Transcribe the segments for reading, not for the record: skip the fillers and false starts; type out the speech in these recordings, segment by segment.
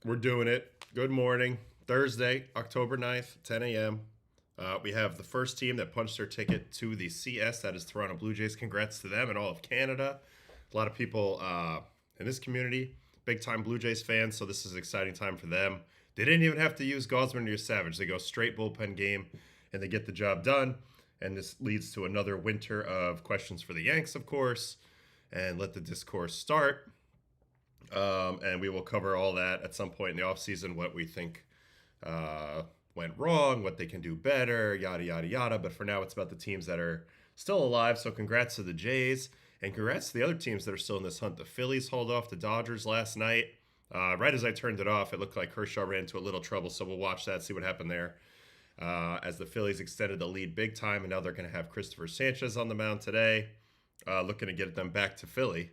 We're doing it. Good morning. Thursday, October 9th, 10 a.m. We have the first team that punched their ticket to the CS. That is Toronto Blue Jays. Congrats to them and all of Canada. A lot of people in this community, big time Blue Jays fans, so this is an exciting time for them. They didn't even have to use Gosman or Savage. They go straight bullpen game and they get the job done. And this leads to another winter of questions for the Yanks, of course. And let the discourse start. And we will cover all that at some point in the offseason, what we think went wrong, what they can do better, yada, yada, yada. But for now, it's about the teams that are still alive. So congrats to the Jays, and congrats to the other teams that are still in this hunt. The Phillies hauled off the Dodgers last night. Right as I turned it off, it looked like Kershaw ran into a little trouble. So we'll watch that, see what happened there. As the Phillies extended the lead big time, and now they're going to have Christopher Sanchez on the mound today, looking to get them back to Philly.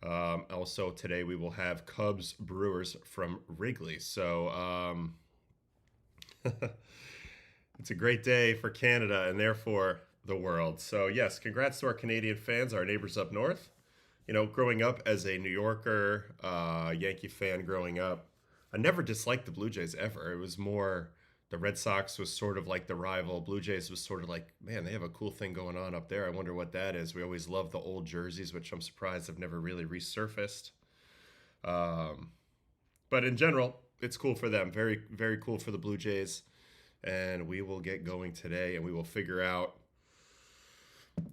Also, today we will have Cubs Brewers from Wrigley. So it's a great day for Canada and therefore the world. So, yes, congrats to our Canadian fans, our neighbors up north. You know, growing up as a New Yorker, Yankee fan growing up, I never disliked the Blue Jays ever. It was more the Red Sox was sort of like the rival. Blue Jays was sort of like, man, they have a cool thing going on up there. I wonder what that is. We always love the old jerseys, which I'm surprised have never really resurfaced. Um, but in general, it's cool for them. Very, very cool for the Blue Jays. And we will get going today and we will figure out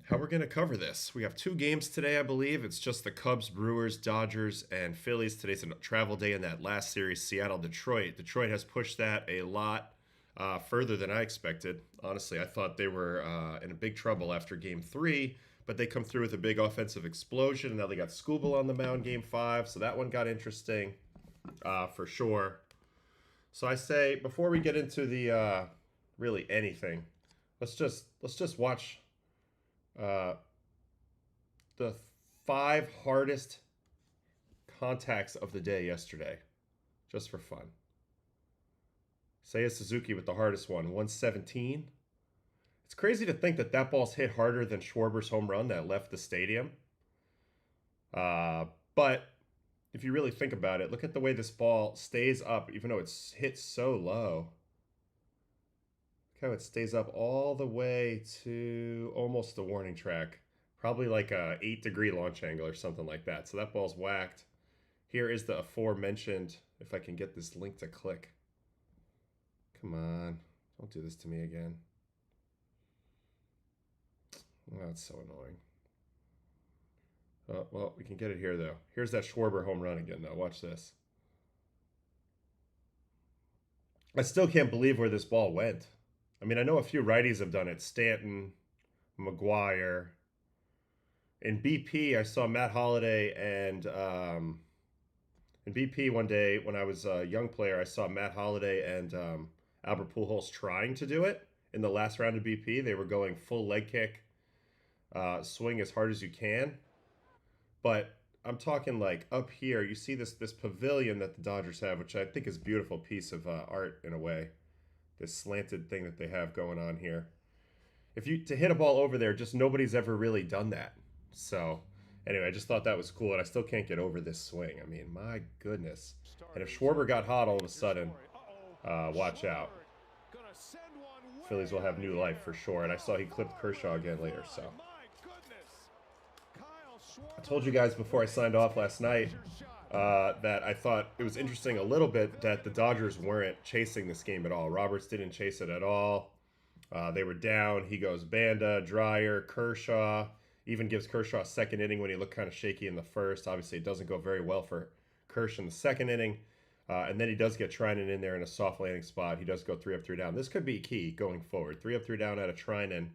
how we're going to cover this. We have two games today, I believe. It's just the Cubs, Brewers, Dodgers, and Phillies. Today's a travel day in that last series, Seattle, Detroit. Detroit has pushed that a lot further than I expected. Honestly, I thought they were in a big trouble after game 3, but they come through with a big offensive explosion. And now they got Skubal on the mound game 5, so that one got interesting for sure. So I say, before we get into the really anything, let's just watch the 5 hardest contacts of the day yesterday, just for fun. Seiya Suzuki with the hardest one, 117. It's crazy to think that that ball's hit harder than Schwarber's home run that left the stadium. But if you really think about it, look at the way this ball stays up, even though it's hit so low. Look how it stays up all the way to almost the warning track. Probably like a 8-degree launch angle or something like that. So that ball's whacked. Here is the aforementioned, if I can get this link to click. Come on. Don't do this to me again. Oh, that's so annoying. Well, we can get it here, though. Here's that Schwarber home run again, though. Watch this. I still can't believe where this ball went. I mean, I know a few righties have done it. Stanton, McGuire. In BP, I saw Matt Holliday and in BP one day when I was a young player, I saw Matt Holliday and Albert Pujols trying to do it in the last round of BP. They were going full leg kick, swing as hard as you can. But I'm talking like up here, you see this pavilion that the Dodgers have, which I think is a beautiful piece of art in a way. This slanted thing that they have going on here. If you to hit a ball over there, just nobody's ever really done that. So anyway, I just thought that was cool, and I still can't get over this swing. I mean, my goodness. And if Schwarber got hot all of a sudden, watch out. Phillies will have new life for sure. And I saw he clipped Kershaw again later, so. I told you guys before I signed off last night that I thought it was interesting a little bit that the Dodgers weren't chasing this game at all. Roberts didn't chase it at all. They were down. He goes Banda, Dreyer, Kershaw. Even gives Kershaw a second inning when he looked kind of shaky in the first. Obviously, it doesn't go very well for Kershaw in the second inning. And then he does get Treinen in there in a soft landing spot. He does go 3 up, 3 down. This could be key going forward. 3 up, 3 down out of Treinen.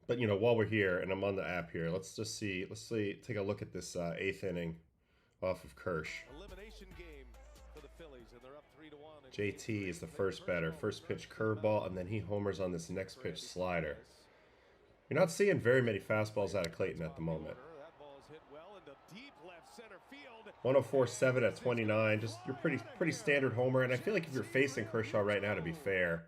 But, you know, while we're here, and I'm on the app here, let's see, take a look at this 8th inning off of Kersh. Elimination game for the Phillies, and they're up 3-1. JT is the first batter. First pitch curveball, and then he homers on this next pitch slider. You're not seeing very many fastballs out of Clayton at the moment. 104.7 at 29. Just your pretty standard homer. And I feel like if you're facing Kershaw right now, to be fair,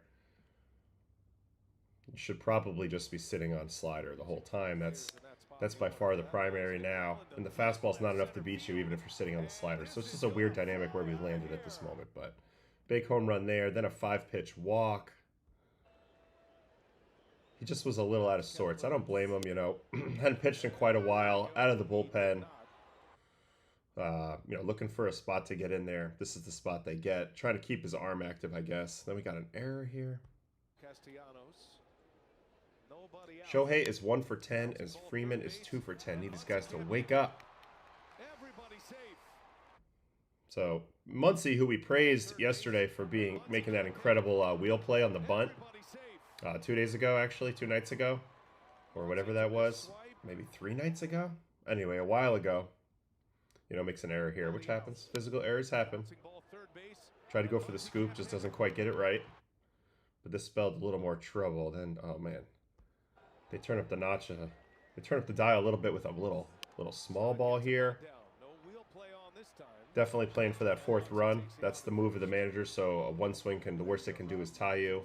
you should probably just be sitting on slider the whole time. That's That's by far the primary now. And the fastball's not enough to beat you even if you're sitting on the slider. So it's just a weird dynamic where we landed at this moment. But big home run there. Then a 5-pitch walk. He just was a little out of sorts. I don't blame him, you know. Hadn't pitched in quite a while. Out of the bullpen. You know, looking for a spot to get in there. This is the spot they get. Trying to keep his arm active, I guess. Then we got an error here. Shohei is 1 for 10 as Freeman is 2 for 10. Need these guys to wake up. So Muncy, who we praised yesterday for making that incredible wheel play on the bunt 2 days ago, actually 2 nights ago, or whatever that was, maybe 3 nights ago. Anyway, a while ago, you know, makes an error here, which happens. Physical errors happen. Tried to go for the scoop, just doesn't quite get it right. But this spelled a little more trouble. Then, oh man, they turn up the notch. They turn up the dial a little bit with a little small ball here. Definitely playing for that 4th run. That's the move of the manager. So a 1 swing the worst it can do is tie you.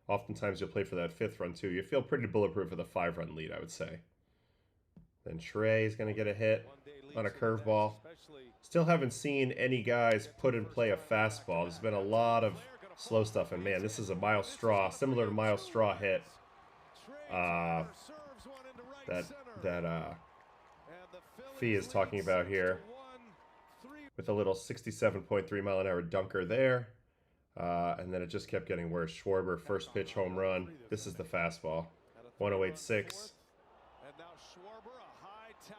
Oftentimes you'll play for that 5th run too. You feel pretty bulletproof with a 5-run lead, I would say. Then Trey is going to get a hit on a curveball. Still haven't seen any guys put in play a fastball. There's been a lot of slow stuff, and man, this is a Miles Straw, similar to Miles Straw hit. That Fee is talking about here, with a little 67.3 mile an hour dunker there, and then it just kept getting worse. Schwarber, first pitch home run. This is the fastball, 108.6.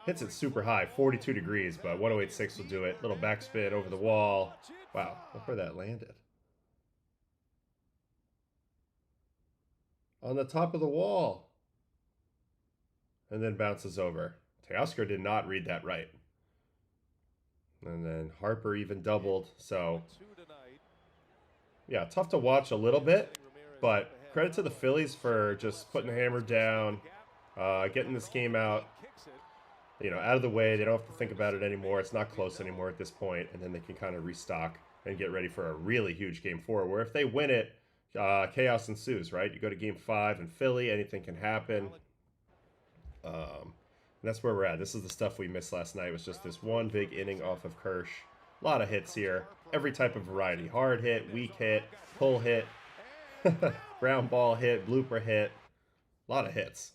Hits it super high, 42 degrees, but 108.6 will do it. Little backspin over the wall. Wow, look where that landed. On the top of the wall. And then bounces over. Teoscar did not read that right. And then Harper even doubled. So, yeah, tough to watch a little bit. But credit to the Phillies for just putting the hammer down, getting this game out. You know, out of the way. They don't have to think about it anymore. It's not close anymore at this point, and then they can kind of restock and get ready for a really huge Game 4, where if they win it, chaos ensues, right? You go to Game 5 in Philly, anything can happen. And that's where we're at. This is the stuff we missed last night. It was just this one big inning off of Kirsch. A lot of hits here. Every type of variety. Hard hit, weak hit, pull hit, ground ball hit, blooper hit. A lot of hits.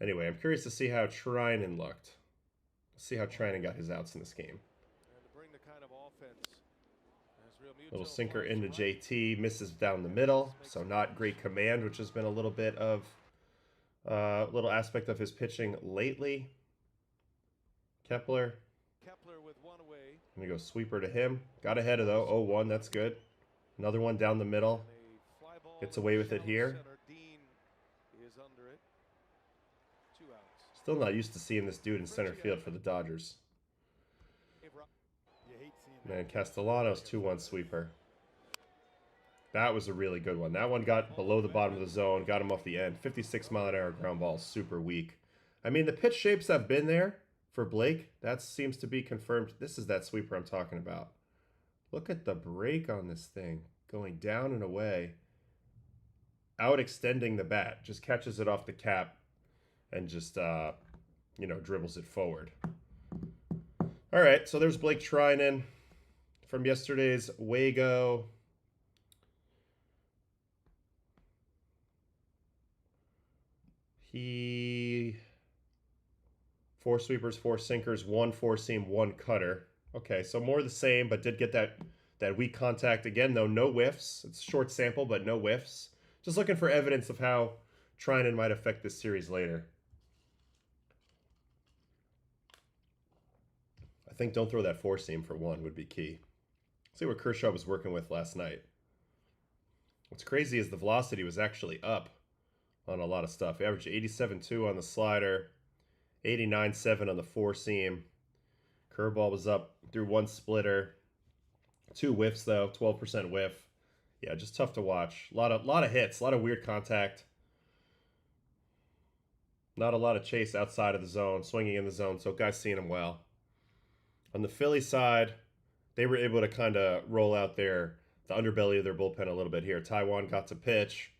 Anyway, I'm curious to see how Treinen looked. See how Treinen got his outs in this game. Little sinker into JT, misses down the middle, so not great command, which has been a little bit of little aspect of his pitching lately. Kepler. I'm gonna go sweeper to him. Got ahead of though. 0-1, that's good. Another one down the middle. Gets away with it here. Still not used to seeing this dude in center field for the Dodgers. Man, Castellanos 2-1 sweeper. That was a really good one. That one got below the bottom of the zone, got him off the end. 56 mile an hour ground ball, super weak. I mean, the pitch shapes have been there for Blake. That seems to be confirmed. This is that sweeper I'm talking about. Look at the break on this thing. Going down and away. Out extending the bat. Just catches it off the cap. And just, you know, dribbles it forward. All right, so there's Blake Treinen from yesterday's Wago. He 4 sweepers, 4 sinkers, 1 4-seam, 1 cutter. Okay, so more the same, but did get that weak contact again, though. No whiffs. It's a short sample, but no whiffs. Just looking for evidence of how Treinen might affect this series later. I think don't throw that 4-seam for 1 would be key. See what Kershaw was working with last night. What's crazy is the velocity was actually up on a lot of stuff. He averaged 87.2 on the slider, 89.7 on the 4-seam. Curveball was up through 1 splitter. 2 whiffs though, 12% whiff. Yeah, just tough to watch. A lot of hits, a lot of weird contact. Not a lot of chase outside of the zone, swinging in the zone, so guys seeing him well. On the Philly side, they were able to kind of roll out the underbelly of their bullpen a little bit here. Taiwan got to pitch.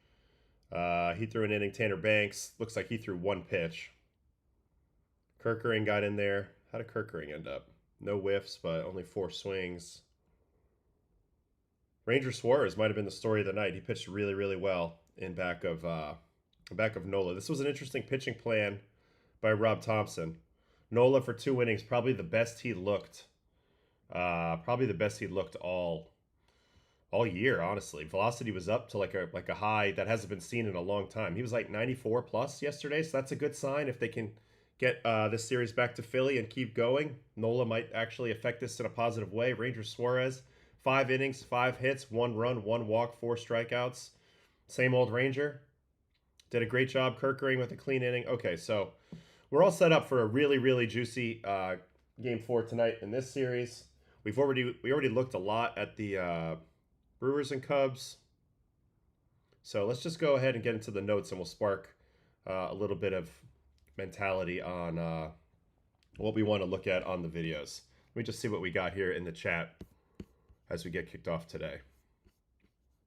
He threw an inning. Tanner Banks, looks like he threw 1 pitch. Kerkering got in there. How did Kerkering end up? No whiffs, but only 4 swings. Ranger Suarez might have been the story of the night. He pitched really, really well in back of Nola. This was an interesting pitching plan by Rob Thompson. Nola for 2 innings, probably the best he looked. Probably the best he looked all year, honestly. Velocity was up to like a high that hasn't been seen in a long time. He was like 94 plus yesterday, so that's a good sign. If they can get this series back to Philly and keep going, Nola might actually affect this in a positive way. Ranger Suarez, 5 innings, 5 hits, 1 run, 1 walk, 4 strikeouts. Same old Ranger. Did a great job Kerkering with a clean inning. Okay, so we're all set up for a really, really juicy Game 4 tonight in this series. We already looked a lot at the Brewers and Cubs. So let's just go ahead and get into the notes, and we'll spark a little bit of mentality on what we want to look at on the videos. Let me just see what we got here in the chat as we get kicked off today.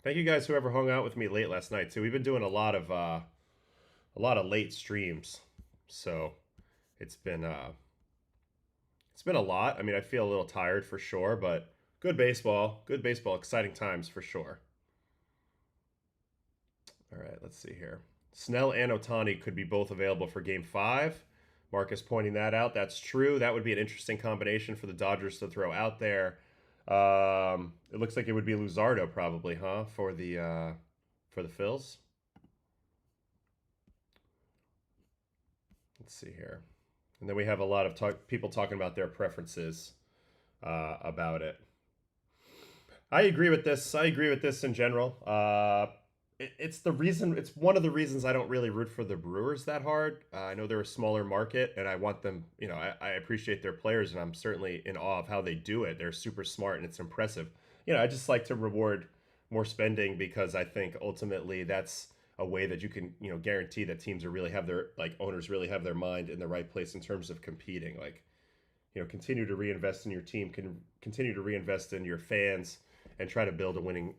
Thank you guys whoever hung out with me late last night too. We've been doing a lot of late streams, so it's been a lot. I mean, I feel a little tired for sure, but good baseball, exciting times for sure. All right, let's see here. Snell and Ohtani could be both available for Game 5. Marcus pointing that out. That's true. That would be an interesting combination for the Dodgers to throw out there. It looks like it would be Luzardo probably, huh, for the Phils. Let's see here. And then we have a lot of people talking about their preferences about it. I agree with this. In general. It's one of the reasons I don't really root for the Brewers that hard. I know they're a smaller market, and I want them, I appreciate their players, and I'm certainly in awe of how they do it. They're super smart, and it's impressive. I just like to reward more spending because I think ultimately that's a way that you can, guarantee that teams are really have their, owners really have their mind in the right place in terms of competing. Continue to reinvest in your team, continue to reinvest in your fans, and try to build a winning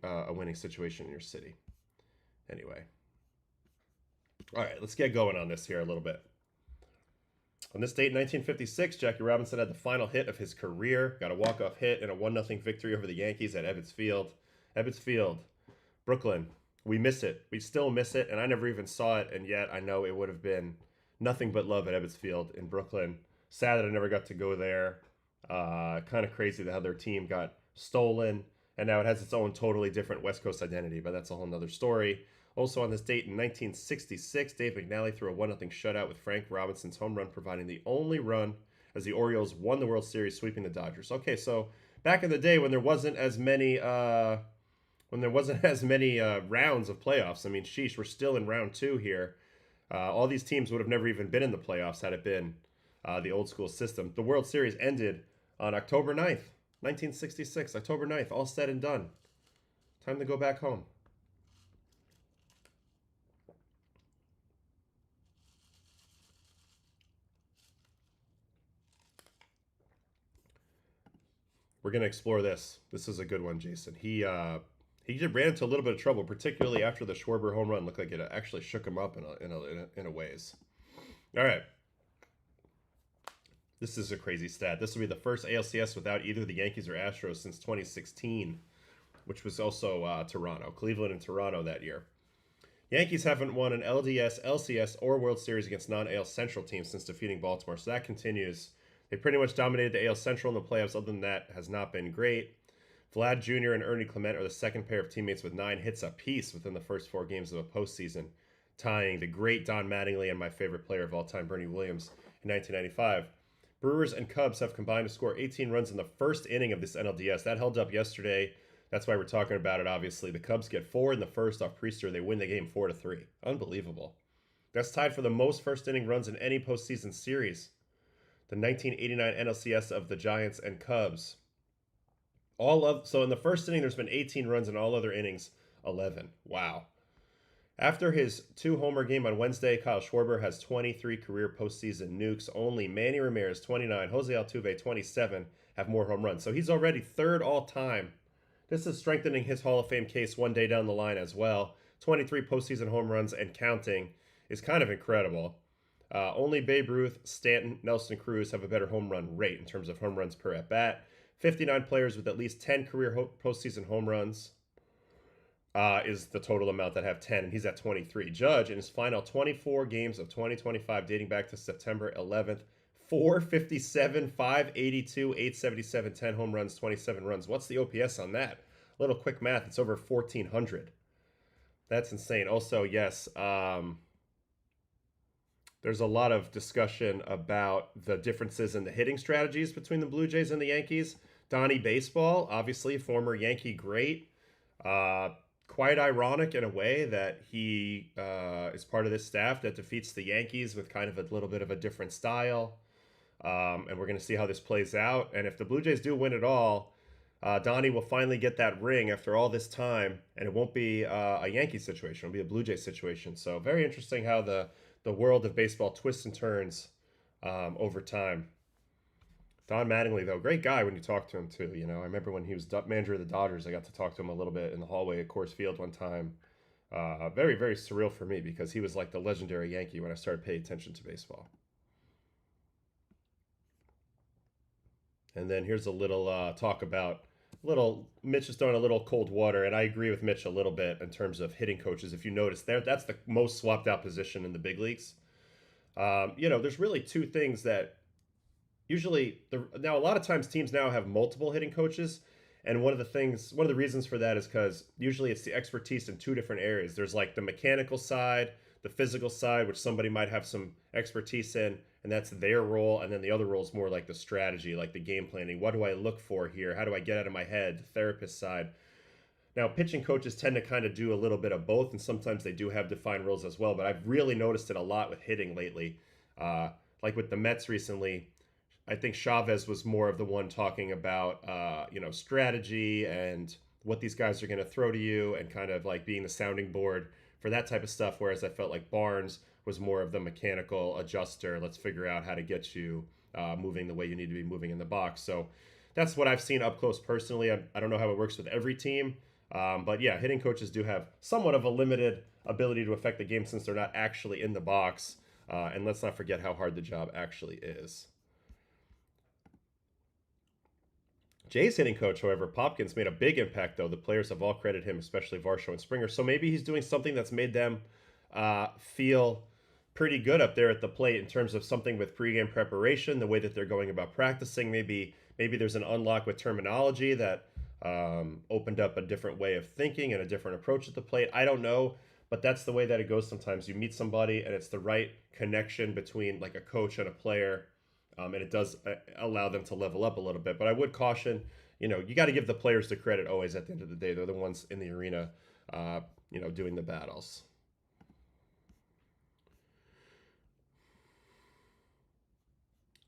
situation in your city. Anyway. All right, let's get going on this here a little bit. On this date in 1956, Jackie Robinson had the final hit of his career. Got a walk-off hit in a 1-0 victory over the Yankees at Ebbets Field. Ebbets Field, Brooklyn. We miss it. We still miss it, and I never even saw it, and yet I know it would have been nothing but love at Ebbets Field in Brooklyn. Sad that I never got to go there. Kind of crazy how their team got stolen, and now it has its own totally different West Coast identity, but that's a whole nother story. Also on this date in 1966, Dave McNally threw a 1-0 shutout with Frank Robinson's home run, providing the only run as the Orioles won the World Series, sweeping the Dodgers. Okay, so back in the day when there wasn't as many rounds of playoffs, I mean, sheesh, we're still in round 2 here. All these teams would have never even been in the playoffs had it been the old school system. The World Series ended on October 9th, 1966, October 9th, all said and done. Time to go back home. We're going to explore this. This is a good one, Jason. He just ran into a little bit of trouble, particularly after the Schwarber home run. Looked like it actually shook him up in a ways. All right. This is a crazy stat. This will be the first ALCS without either the Yankees or Astros since 2016, which was also Toronto. Cleveland and Toronto that year. Yankees haven't won an LDS, LCS, or World Series against non-AL Central teams since defeating Baltimore, so that continues. They pretty much dominated the AL Central in the playoffs. Other than that, has not been great. Vlad Jr. and Ernie Clement are the second pair of teammates with 9 hits apiece within the first 4 games of a postseason, tying the great Don Mattingly and my favorite player of all time, Bernie Williams, in 1995. Brewers and Cubs have combined to score 18 runs in the first inning of this NLDS. That held up yesterday. That's why we're talking about it, obviously. The Cubs get 4 in the first off Priester. They win the game 4-3. Unbelievable. That's tied for the most first inning runs in any postseason series. The 1989 NLCS of the Giants and Cubs. So in the first inning, there's been 18 runs. In all other innings, 11. Wow. After his 2-homer game on Wednesday, Kyle Schwarber has 23 career postseason nukes. Only Manny Ramirez, 29, Jose Altuve, 27, have more home runs. So he's already 3rd all-time. This is strengthening his Hall of Fame case one day down the line as well. 23 postseason home runs and counting is kind of incredible. Only Babe Ruth, Stanton, Nelson Cruz have a better home run rate in terms of home runs per at bat. 59 players with at least 10 career postseason home runs is the total amount that have 10, and he's at 23. Judge, in his final 24 games of 2025, dating back to September 11th, 457, 582, 877, 10 home runs, 27 runs. What's the OPS on that? Little quick math, it's over 1,400. That's insane. Also, yes, there's a lot of discussion about the differences in the hitting strategies between the Blue Jays and the Yankees. Donnie Baseball, obviously, former Yankee great. Quite ironic in a way that he is part of this staff that defeats the Yankees with kind of a little bit of a different style. And we're going to see how this plays out. And if the Blue Jays do win it all, Donnie will finally get that ring after all this time, and it won't be a Yankee situation. It'll be a Blue Jays situation. So very interesting how the world of baseball twists and turns over time. Don Mattingly, though, great guy when you talk to him, too. You know, I remember when he was manager of the Dodgers, I got to talk to him a little bit in the hallway at Coors Field one time. Very, very surreal for me because he was like the legendary Yankee when I started paying attention to baseball. And then here's a little talk about Mitch is throwing a little cold water, and I agree with Mitch a little bit in terms of hitting coaches. If you notice, that's the most swapped out position in the big leagues. There's really two things that usually now a lot of times teams now have multiple hitting coaches, and one of the reasons for that is because usually it's the expertise in two different areas. There's like the mechanical side, the physical side, which somebody might have some expertise in, and that's their role. And then the other role is more like the strategy, like the game planning. What do I look for here? How do I get out of my head? The therapist side. Now, pitching coaches tend to kind of do a little bit of both, and sometimes they do have defined roles as well. But I've really noticed it a lot with hitting lately. Like with the Mets recently, I think Chavez was more of the one talking about, strategy and what these guys are going to throw to you and kind of like being the sounding board for that type of stuff. Whereas I felt like Barnes was more of the mechanical adjuster. Let's figure out how to get you moving the way you need to be moving in the box. So that's what I've seen up close personally. I don't know how it works with every team. But yeah, hitting coaches do have somewhat of a limited ability to affect the game since they're not actually in the box. And let's not forget how hard the job actually is. Jay's hitting coach, however, Popkins, made a big impact, though. The players have all credited him, especially Varsho and Springer. So maybe he's doing something that's made them feel pretty good up there at the plate in terms of something with pregame preparation, the way that they're going about practicing. Maybe there's an unlock with terminology that opened up a different way of thinking and a different approach at the plate. I don't know, but that's the way that it goes sometimes. You meet somebody, and it's the right connection between like a coach and a player. And it does allow them to level up a little bit. But I would caution, you got to give the players the credit always at the end of the day. They're the ones in the arena, doing the battles.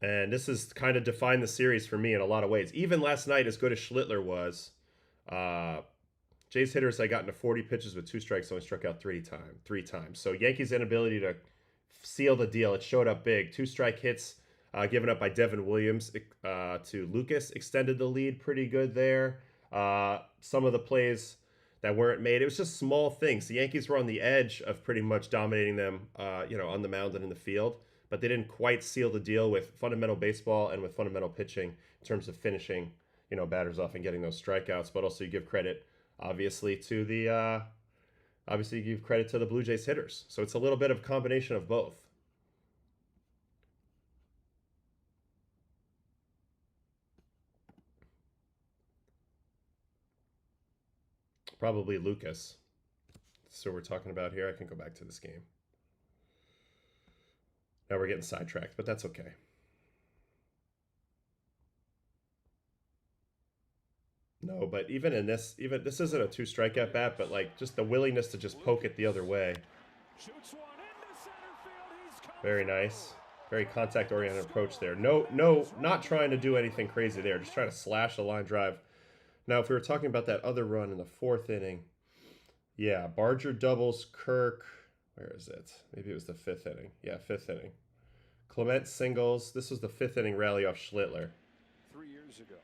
And this has kind of defined the series for me in a lot of ways. Even last night, as good as Schlittler was, Jay's hitters, I got into 40 pitches with 2 strikes, only struck out 3 times. So Yankees' inability to seal the deal, it showed up big. 2-strike hits given up by Devin Williams to Lucas extended the lead pretty good there. Some of the plays that weren't made, it was just small things. The Yankees were on the edge of pretty much dominating them, on the mound and in the field, but they didn't quite seal the deal with fundamental baseball and with fundamental pitching in terms of finishing, batters off and getting those strikeouts. But also you give credit, obviously, to the Blue Jays hitters. So it's a little bit of a combination of both. Probably Lucas. So we're talking about here. I can go back to this game. Now we're getting sidetracked, but that's okay. No, but even this isn't a 2-strike at bat, but like just the willingness to just poke it the other way. Very nice. Very contact-oriented approach there. No, not trying to do anything crazy there. Just trying to slash the line drive. Now, if we were talking about that other run in the 4th inning, yeah, Barger doubles Kirk. Where is it? Maybe it was the 5th inning. Yeah, 5th inning. Clement singles. This was the 5th inning rally off Schlittler. 3 years ago.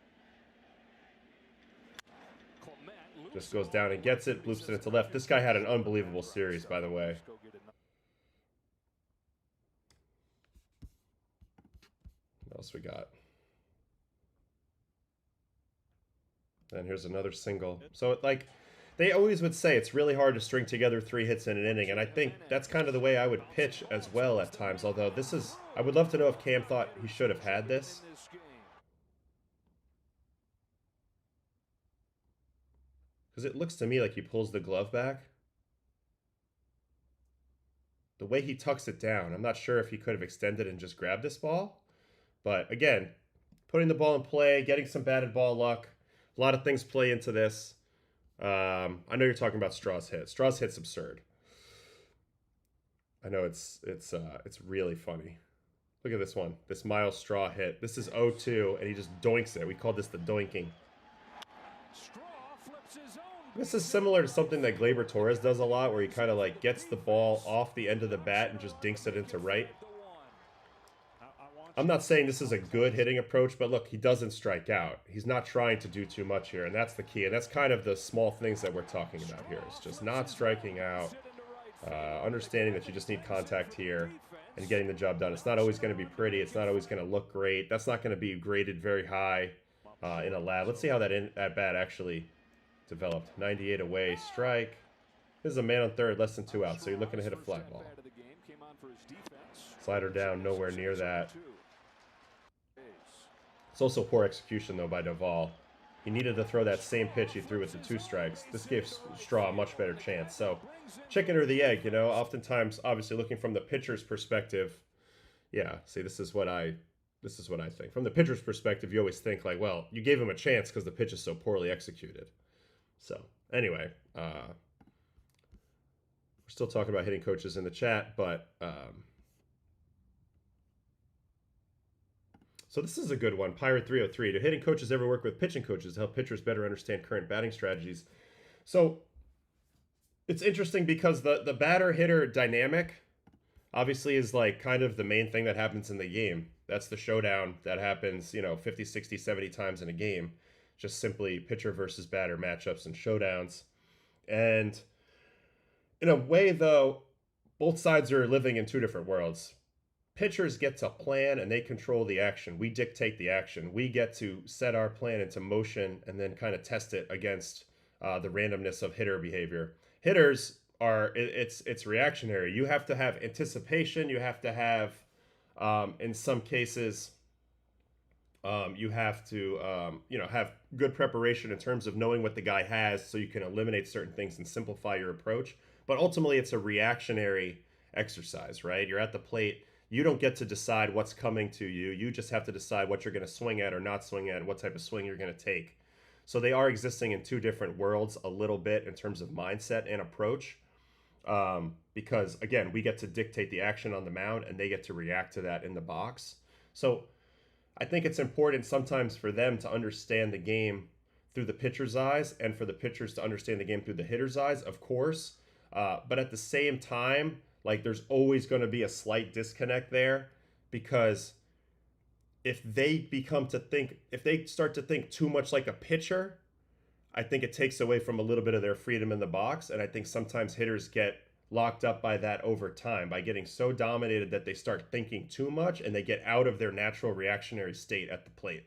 Just goes down and gets it, bloops it into left. This guy had an unbelievable series, by the way. What else we got? And here's another single. So, like, they always would say it's really hard to string together 3 hits in an inning, and I think that's kind of the way I would pitch as well at times. Although this is, I would love to know if Cam thought he should have had this. Because it looks to me like he pulls the glove back. The way he tucks it down, I'm not sure if he could have extended and just grabbed this ball. But again, putting the ball in play, getting some batted ball luck. A lot of things play into this. I know you're talking about Straw's hit. Straw's hit's absurd. I know it's really funny. Look at this one. This Miles Straw hit. This is 0-2, and he just doinks it. We call this the doinking. This is similar to something that Gleyber Torres does a lot, where he kind of like gets the ball off the end of the bat and just dinks it into right. I'm not saying this is a good hitting approach, but look, he doesn't strike out. He's not trying to do too much here, and that's the key. And that's kind of the small things that we're talking about here. It's just not striking out, understanding that you just need contact here, and getting the job done. It's not always going to be pretty. It's not always going to look great. That's not going to be graded very high in a lab. Let's see how that bat actually developed. 98 away, strike. This is a man on third, less than 2 outs, so you're looking to hit a fly ball. Slider down, nowhere near that. It's also poor execution, though, by Duvall. He needed to throw that same pitch he threw with the 2 strikes. This gave Straw a much better chance. So, chicken or the egg, you know? Oftentimes, obviously, looking from the pitcher's perspective, yeah, see, this is what I think. From the pitcher's perspective, you always think, like, well, you gave him a chance because the pitch is so poorly executed. So, anyway, we're still talking about hitting coaches in the chat, but... So this is a good one. Pirate 303. Do hitting coaches ever work with pitching coaches to help pitchers better understand current batting strategies? So it's interesting because the batter-hitter dynamic obviously is like kind of the main thing that happens in the game. That's the showdown that happens, 50, 60, 70 times in a game. Just simply pitcher versus batter matchups and showdowns. And in a way, though, both sides are living in 2 different worlds. Pitchers get to plan and they control the action. We dictate the action. We get to set our plan into motion and then kind of test it against the randomness of hitter behavior. Hitters are, it's reactionary. You have to have anticipation. You have to have, in some cases, you have to, have good preparation in terms of knowing what the guy has so you can eliminate certain things and simplify your approach. But ultimately, it's a reactionary exercise, right? You're at the plate. You don't get to decide what's coming to you. You just have to decide what you're going to swing at or not swing at and what type of swing you're going to take. So they are existing in 2 different worlds a little bit in terms of mindset and approach. Because, again, we get to dictate the action on the mound and they get to react to that in the box. So I think it's important sometimes for them to understand the game through the pitcher's eyes and for the pitchers to understand the game through the hitter's eyes, of course. But at the same time, like, there's always going to be a slight disconnect there because if they start to think too much like a pitcher, I think it takes away from a little bit of their freedom in the box. And I think sometimes hitters get locked up by that over time, by getting so dominated that they start thinking too much and they get out of their natural reactionary state at the plate.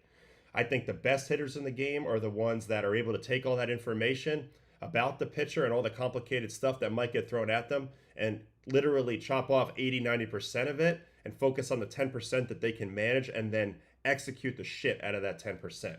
I think the best hitters in the game are the ones that are able to take all that information about the pitcher and all the complicated stuff that might get thrown at them and literally chop off 80-90% of it and focus on the 10% that they can manage and then execute the shit out of that 10%.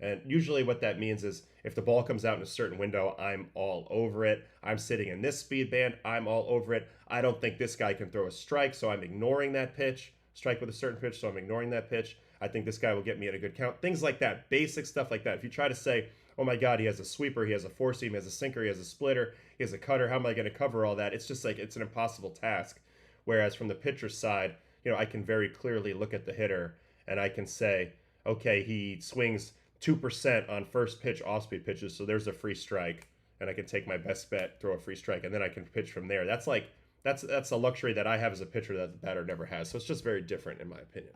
And usually what that means is if the ball comes out in a certain window, I'm all over it. I'm sitting in this speed band, I'm all over it. I don't think this guy can throw a strike, so I'm ignoring that pitch. Strike with a certain pitch, so I'm ignoring that pitch. I think this guy will get me at a good count. Things like that, basic stuff like that. If you try to say, oh my God, he has a sweeper, he has a four seam, he has a sinker, he has a splitter, he has a cutter, how am I going to cover all that? It's just like, it's an impossible task. Whereas from the pitcher's side, I can very clearly look at the hitter and I can say, okay, he swings 2% on first pitch off-speed pitches, so there's a free strike, and I can take my best bet, throw a free strike, and then I can pitch from there. That's a luxury that I have as a pitcher that the batter never has. So it's just very different in my opinion.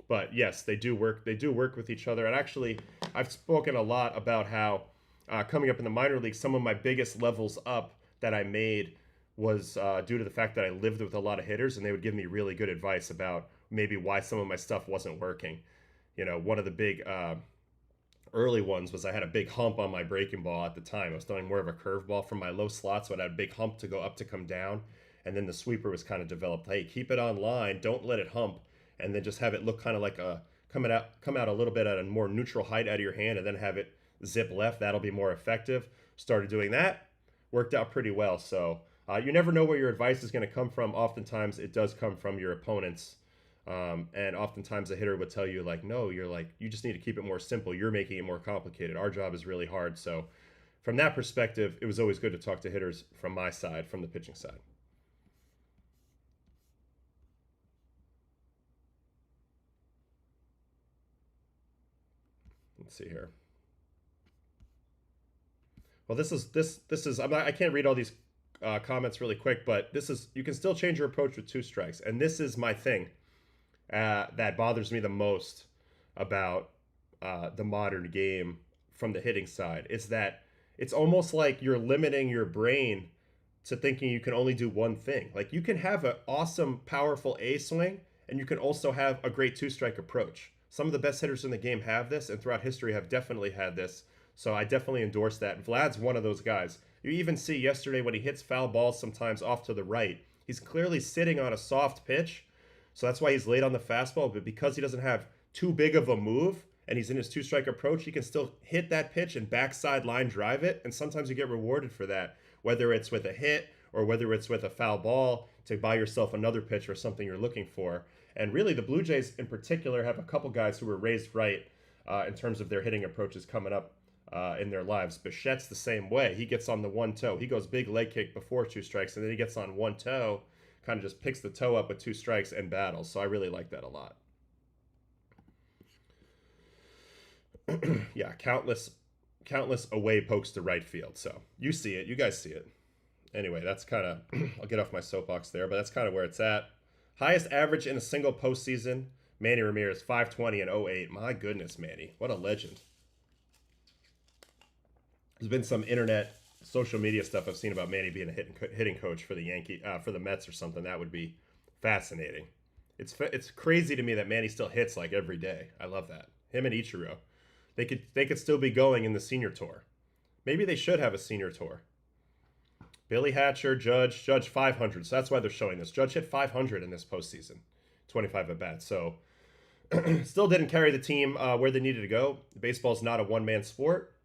But yes, they do work with each other. And actually, I've spoken a lot about how coming up in the minor leagues, some of my biggest levels up that I made was due to the fact that I lived with a lot of hitters, and they would give me really good advice about maybe why some of my stuff wasn't working. One of the big early ones was I had a big hump on my breaking ball at the time. I was throwing more of a curveball from my low slot, so I had a big hump to go up to come down. And then the sweeper was kind of developed. Hey, keep it on line, don't let it hump, and then just have it look kind of like a come out a little bit at a more neutral height out of your hand, and then have it zip left. That'll be more effective. Started doing that, worked out pretty well. So you never know where your advice is going to come from. Oftentimes it does come from your opponents. And oftentimes a hitter would tell you like, no, you just need to keep it more simple. You're making it more complicated. Our job is really hard. So from that perspective, it was always good to talk to hitters from my side, from the pitching side. Let's see here. Well, this is I can't read all these comments really quick, but you can still change your approach with 2 strikes. And this is my thing that bothers me the most about the modern game from the hitting side. Is that it's almost like you're limiting your brain to thinking you can only do one thing. Like you can have an awesome, powerful A swing, and you can also have a great 2-strike approach. Some of the best hitters in the game have this, and throughout history have definitely had this. So I definitely endorse that. Vlad's one of those guys. You even see yesterday when he hits foul balls sometimes off to the right, he's clearly sitting on a soft pitch. So that's why he's late on the fastball. But because he doesn't have too big of a move and he's in his 2-strike approach, he can still hit that pitch and backside line drive it. And sometimes you get rewarded for that, whether it's with a hit or whether it's with a foul ball to buy yourself another pitch or something you're looking for. And really, the Blue Jays in particular have a couple guys who were raised right in terms of their hitting approaches coming up in their lives. Bichette's the same way. He gets on the one toe. He goes big leg kick before 2 strikes, and then he gets on one toe, kind of just picks the toe up with 2 strikes and battles. So I really like that a lot. Yeah, countless away pokes to right field. So you see it. You guys see it. Anyway, that's kind of, I'll get off my soapbox there, but that's kind of where it's at. Highest average in a single postseason, Manny Ramirez, 520 and 08. My goodness, Manny. What a legend. There's been some internet, social media stuff I've seen about Manny being a hitting coach for the Mets or something. That would be fascinating. It's crazy to me that Manny still hits like every day. I love that. Him and Ichiro. They could still be going in the senior tour. Maybe they should have a senior tour. Billy Hatcher, Judge 500. So that's why they're showing this. Judge hit 500 in this postseason, 25 at bats. So still didn't carry the team where they needed to go. Baseball's not a one-man sport,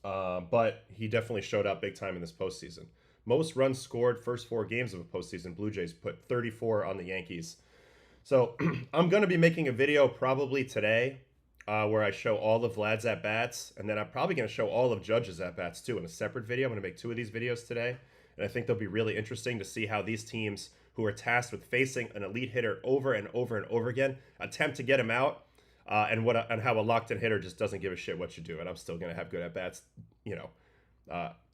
but he definitely showed up big time in this postseason. Most runs scored first 4 games of a postseason. Blue Jays put 34 on the Yankees. So I'm going to be making a video probably today where I show all of Vlad's at-bats, and then I'm probably going to show all of Judge's at-bats too in a separate video. I'm going to make 2 of these videos today, and I think they'll be really interesting to see how these teams who are tasked with facing an elite hitter over and over and over again attempt to get him out, and how a locked-in hitter just doesn't give a shit what you do, and I'm still going to have good at-bats,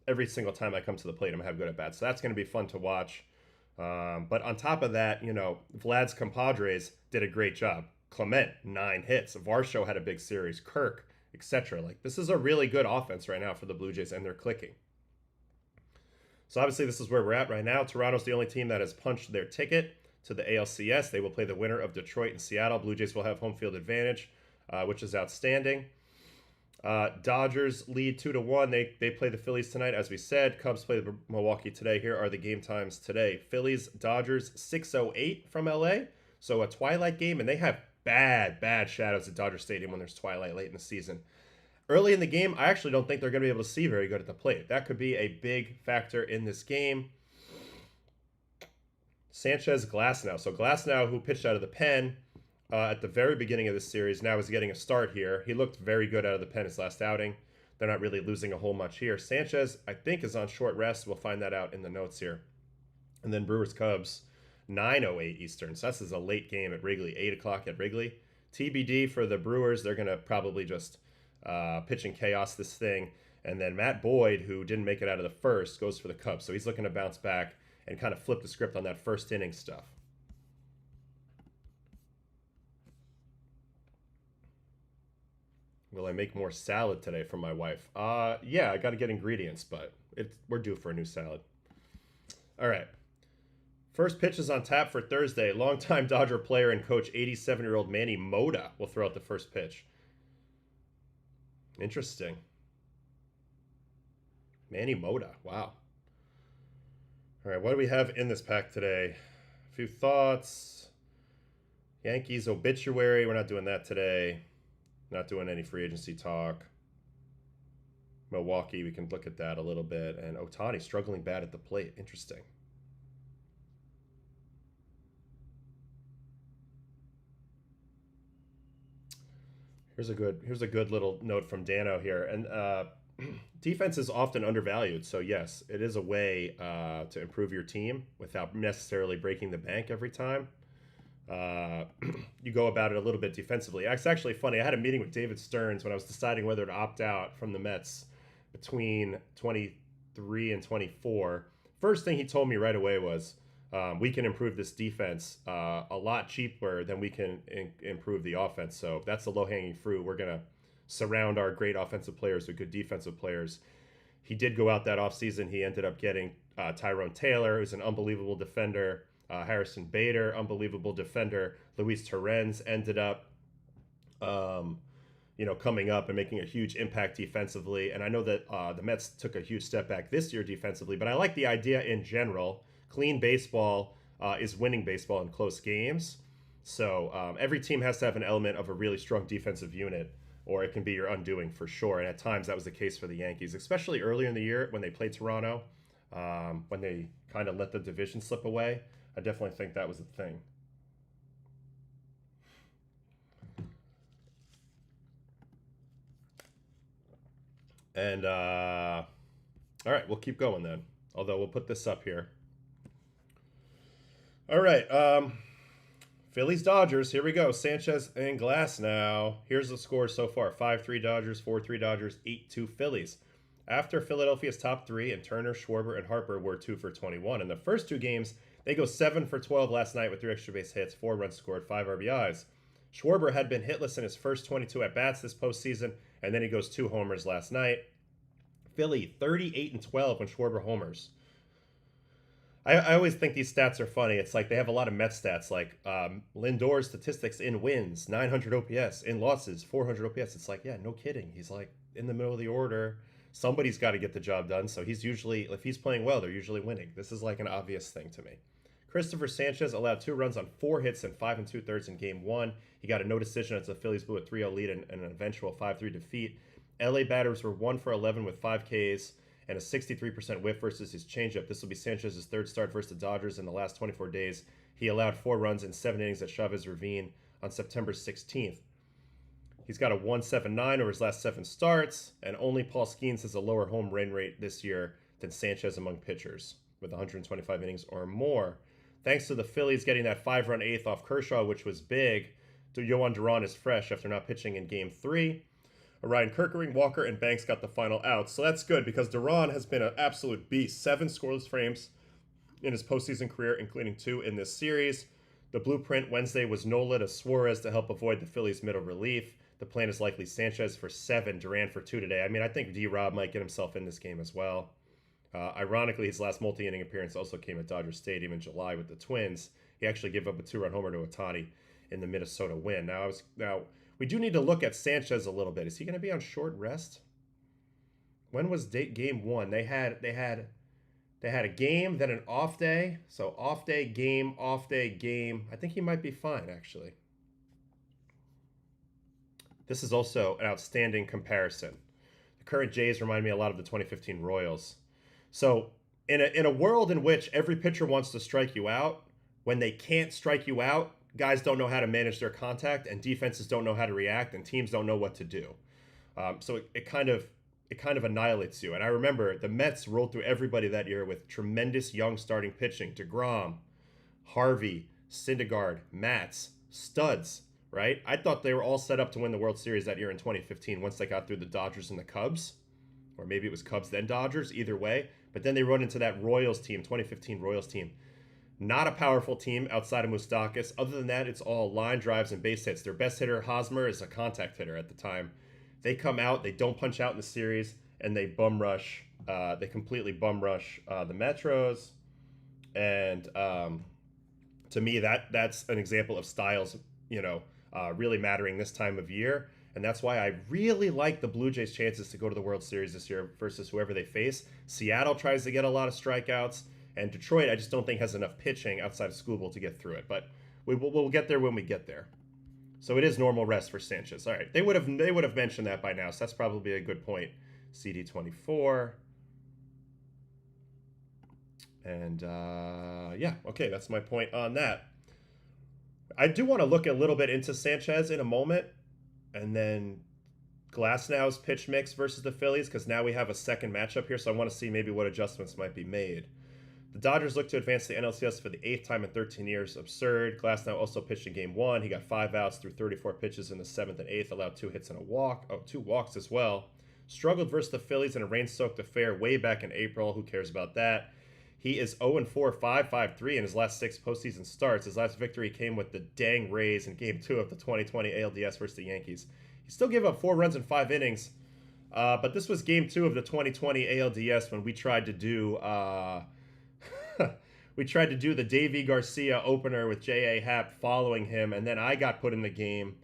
every single time I come to the plate, I'm going to have good at-bats. So that's going to be fun to watch. But on top of that, Vlad's compadres did a great job. Clement, 9 hits. Varsho had a big series. Kirk, etc. Like, this is a really good offense right now for the Blue Jays, and they're clicking. So obviously this is where we're at right now. Toronto's the only team that has punched their ticket to the ALCS. They will play the winner of Detroit and Seattle. Blue Jays will have home field advantage, which is outstanding. Dodgers lead 2-1. They play the Phillies tonight, as we said. Cubs play the Milwaukee today. Here are the game times today. Phillies, Dodgers, 6:08 from LA. So a twilight game, and they have bad shadows at Dodger Stadium when there's twilight late in the season. Early in the game, I actually don't think they're going to be able to see very good at the plate. That could be a big factor in this game. Sanchez, Glasnow. So Glasnow, who pitched out of the pen at the very beginning of this series, now is getting a start here. He looked very good out of the pen his last outing. They're not really losing a whole much here. Sanchez, I think, is on short rest. We'll find that out in the notes here. And then Brewers, Cubs, 9:08 Eastern. So this is a late game at Wrigley, 8 o'clock at Wrigley. TBD for the Brewers. They're going to probably just pitch and chaos this thing. And then Matt Boyd, who didn't make it out of the first, goes for the Cubs. So he's looking to bounce back and kind of flip the script on that first inning stuff. Will I make more salad today for my wife? Yeah, I got to get ingredients, but we're due for a new salad. All right. First pitch is on tap for Thursday. Longtime Dodger player and coach, 87-year-old Manny Mota, will throw out the first pitch. Interesting. Manny Mota. Wow. All right, what do we have in this pack today? A few thoughts. Yankees obituary. We're not doing that today. Not doing any free agency talk. Milwaukee, we can look at that a little bit. And Ohtani struggling bad at the plate. Interesting. Here's a good little note from Dano here. And defense is often undervalued. So yes, it is a way to improve your team without necessarily breaking the bank every time. You go about it a little bit defensively. It's actually funny. I had a meeting with David Stearns when I was deciding whether to opt out from the Mets between 23 and 24. First thing he told me right away was, we can improve this defense a lot cheaper than we can improve the offense. So that's the low-hanging fruit. We're going to surround our great offensive players with good defensive players. He did go out that offseason. He ended up getting Tyrone Taylor, who's an unbelievable defender. Harrison Bader, unbelievable defender. Luis Torrens ended up, coming up and making a huge impact defensively. And I know that the Mets took a huge step back this year defensively, but I like the idea in general. Clean baseball is winning baseball in close games. So every team has to have an element of a really strong defensive unit, or it can be your undoing for sure. And at times that was the case for the Yankees, especially earlier in the year when they played Toronto, when they kind of let the division slip away. I definitely think that was a thing. And all right, we'll keep going then. Although we'll put this up here. All right, Phillies Dodgers. Here we go. Sanchez and Glass now. Here's the score so far: 5-3 Dodgers, 4-3 Dodgers, 8-2 Phillies. After Philadelphia's top three, and Turner, Schwarber, and Harper were 2 for 21 in the first two games. They go 7 for 12 last night with 3 extra base hits, 4 runs scored, 5 RBIs. Schwarber had been hitless in his first 22 at-bats this postseason, and then he goes 2 homers last night. Philly, 38-12 when Schwarber homers. I always think these stats are funny. It's like they have a lot of Mets stats, like Lindor's statistics in wins, 900 OPS, in losses, 400 OPS. It's like, yeah, no kidding. He's like in the middle of the order. Somebody's got to get the job done. So he's usually, if he's playing well, they're usually winning. This is like an obvious thing to me. Christopher Sanchez allowed 2 runs on 4 hits and 5 2/3 in Game 1. He got a no decision as the Phillies blew a 3-0 lead and an eventual 5-3 defeat. LA batters were 1 for 11 with 5 Ks and a 63% whiff versus his changeup. This will be Sanchez's third start versus the Dodgers in the last 24 days. He allowed 4 runs in 7 innings at Chavez Ravine on September 16th. He's got a 1.79 over his last 7 starts, and only Paul Skeens has a lower home run rate this year than Sanchez among pitchers with 125 innings or more. Thanks to the Phillies getting that 5-run eighth off Kershaw, which was big, Yohan Duran is fresh after not pitching in Game 3. Ryan Kerkering, Walker, and Banks got the final out. So that's good because Duran has been an absolute beast. 7 scoreless frames in his postseason career, including 2 in this series. The blueprint Wednesday was Nola to Suarez to help avoid the Phillies' middle relief. The plan is likely Sanchez for 7, Duran for 2 today. I mean, I think D-Rob might get himself in this game as well. Ironically, his last multi-inning appearance also came at Dodger Stadium in July with the Twins. He actually gave up a 2-run homer to Ohtani in the Minnesota win. Now, we do need to look at Sanchez a little bit. Is he going to be on short rest? When was Game 1? They had a game, then an off day. So off day, game, off day, game. I think he might be fine, actually. This is also an outstanding comparison. The current Jays remind me a lot of the 2015 Royals. So in a world in which every pitcher wants to strike you out, when they can't strike you out, guys don't know how to manage their contact, and defenses don't know how to react, and teams don't know what to do. So it kind of annihilates you. And I remember the Mets rolled through everybody that year with tremendous young starting pitching. DeGrom, Harvey, Syndergaard, Matz, studs, right? I thought they were all set up to win the World Series that year in 2015 once they got through the Dodgers and the Cubs. Or maybe it was Cubs then Dodgers, either way. But then they run into that Royals team, 2015 Royals team. Not a powerful team outside of Moustakas. Other than that, it's all line drives and base hits. Their best hitter, Hosmer, is a contact hitter at the time. They come out, they don't punch out in the series, and they bum rush. They completely bum rush the Metros. And to me, that's an example of styles, really mattering this time of year. And that's why I really like the Blue Jays' chances to go to the World Series this year versus whoever they face. Seattle tries to get a lot of strikeouts, and Detroit, I just don't think has enough pitching outside of Skubal to get through it. But we'll get there when we get there. So it is normal rest for Sanchez. All right, they would have mentioned that by now, so that's probably a good point. CD24. And yeah, okay, that's my point on that. I do want to look a little bit into Sanchez in a moment, and then Glasnow's pitch mix versus the Phillies, because now we have a second matchup here, so I want to see maybe what adjustments might be made. The Dodgers look to advance to the NLCS for the 8th time in 13 years. Absurd. Glasnow also pitched in Game 1. He got 5 outs through 34 pitches in the 7th and 8th, allowed 2 hits and a walk. Oh, 2 walks as well. Struggled versus the Phillies in a rain-soaked affair way back in April. Who cares about that? He is 0-4, 5-5-3 in his last 6 postseason starts. His last victory came with the dang Rays in Game 2 of the 2020 ALDS versus the Yankees. He still gave up 4 runs in 5 innings, but this was Game 2 of the 2020 ALDS when we tried to do the Davey Garcia opener with J.A. Happ following him, and then I got put in the game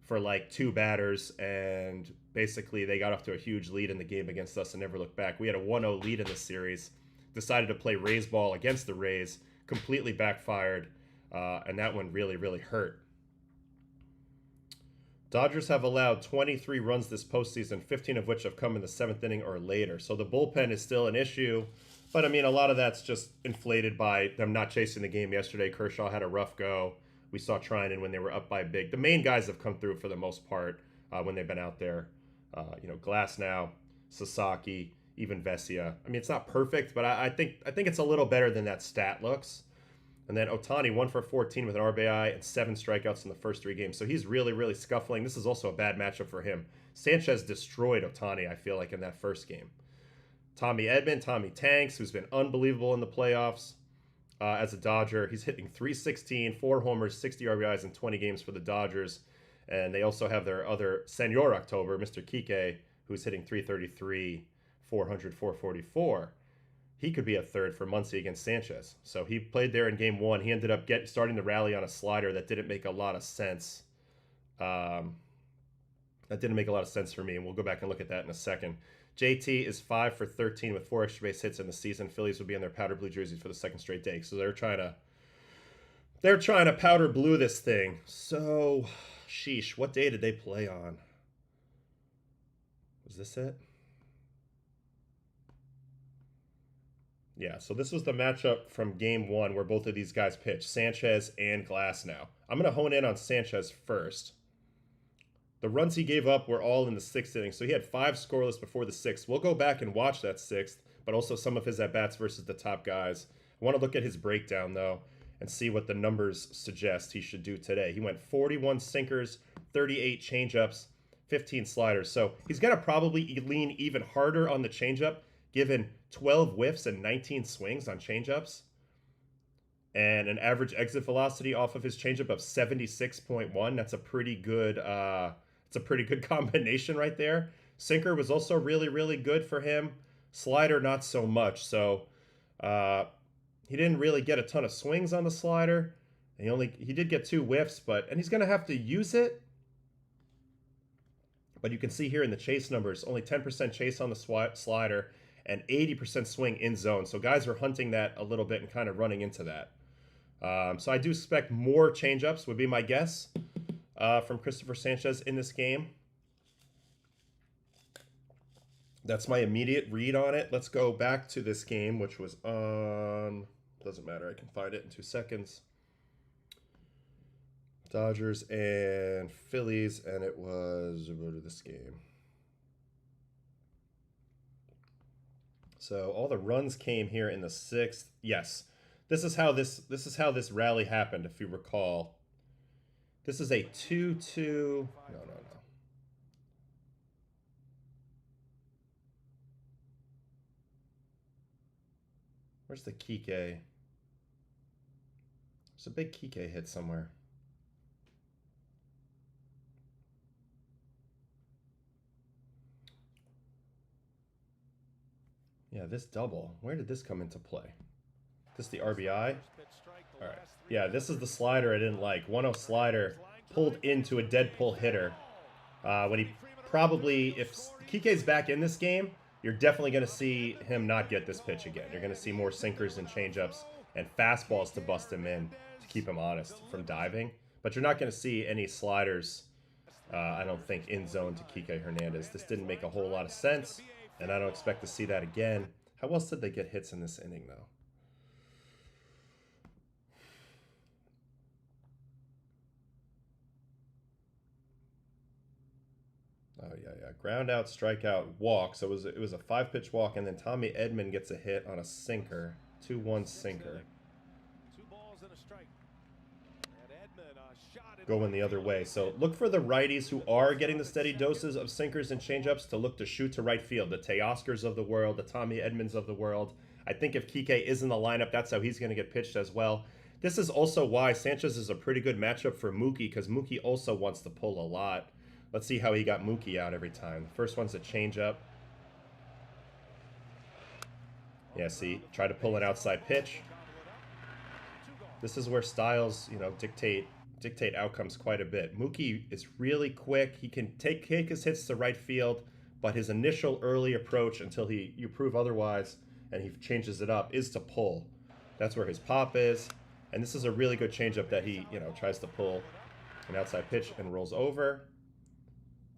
for like 2 batters, and basically they got off to a huge lead in the game against us and never looked back. We had a 1-0 lead in this series. Decided to play Rays ball against the Rays, completely backfired, and that one really, really hurt. Dodgers have allowed 23 runs this postseason, 15 of which have come in the 7th inning or later. So the bullpen is still an issue, but I mean, a lot of that's just inflated by them not chasing the game yesterday. Kershaw had a rough go. We saw Trinan when they were up by big. The main guys have come through for the most part when they've been out there. Glasnow, Sasaki, even Vesia. I mean, it's not perfect, but I think it's a little better than that stat looks. And then Ohtani, 1 for 14 with an RBI and 7 strikeouts in the first 3 games. So he's really, really scuffling. This is also a bad matchup for him. Sanchez destroyed Ohtani, I feel like, in that first game. Tommy Tanks, who's been unbelievable in the playoffs as a Dodger. He's hitting .316, 4 homers, 60 RBIs in 20 games for the Dodgers. And they also have their other Senor October, Mr. Kike, who's hitting .333, 400, 444. He could be a third for Muncy against Sanchez. So he played there in Game 1. He ended up starting the rally on a slider that didn't make a lot of sense. That didn't make a lot of sense for me, and we'll go back and look at that in a second. JT is 5 for 13 with 4 extra base hits in the season. Phillies will be in their powder blue jerseys for the second straight day. So they're trying to powder blue this thing. So, sheesh, what day did they play on? Was this it? Yeah, so this was the matchup from Game 1 where both of these guys pitched, Sanchez and Glasnow. I'm going to hone in on Sanchez first. The runs he gave up were all in the 6th inning, so he had 5 scoreless before the 6th. We'll go back and watch that 6th, but also some of his at-bats versus the top guys. I want to look at his breakdown, though, and see what the numbers suggest he should do today. He went 41 sinkers, 38 changeups, 15 sliders. So he's going to probably lean even harder on the changeup, given 12 whiffs and 19 swings on changeups, and an average exit velocity off of his changeup of 76.1. That's a pretty good. It's a pretty good combination right there. Sinker was also really, really good for him. Slider, not so much. So he didn't really get a ton of swings on the slider. He did get 2 whiffs, and he's going to have to use it. But you can see here in the chase numbers, only 10% chase on the slider and 80% swing in zone. So guys are hunting that a little bit and kind of running into that. So I do expect more changeups would be my guess from Christopher Sanchez in this game. That's my immediate read on it. Let's go back to this game, which was on... Doesn't matter. I can find it in 2 seconds. Dodgers and Phillies, and it was... We'll go to this game. So all the runs came here in the 6th. Yes, this is how this rally happened, if you recall. This is a 2-2. No. Where's the Kike? There's a big Kike hit somewhere. Yeah, this double. Where did this come into play? This is the RBI. All right. Yeah, this is the slider I didn't like. 1-0 slider pulled into a dead pull hitter. When he probably, if Kike's back in this game, you're definitely going to see him not get this pitch again. You're going to see more sinkers and changeups and fastballs to bust him in to keep him honest from diving. But you're not going to see any sliders, I don't think, in zone to Kike Hernandez. This didn't make a whole lot of sense, and I don't expect to see that again. How else did they get hits in this inning, though? Oh, yeah. Ground out, strikeout, walk. So it was a 5-pitch walk, and then Tommy Edman gets a hit on a sinker. 2-1 sinker. 2 balls and a strike. And Edman, shot going the other way. So look for the righties who are getting the steady doses of sinkers and changeups to look to shoot to right field. The Teoscars of the world, the Tommy Edmans of the world. I think if Kike is in the lineup, that's how he's going to get pitched as well. This is also why Sanchez is a pretty good matchup for Mookie, because Mookie also wants to pull a lot. Let's see how he got Mookie out every time. The first one's a changeup. Yeah, see, try to pull an outside pitch. This is where styles, dictate outcomes quite a bit. Mookie is really quick. He can take his hits to right field, but his initial early approach until you prove otherwise and he changes it up is to pull. That's where his pop is. And this is a really good changeup that he, tries to pull an outside pitch and rolls over.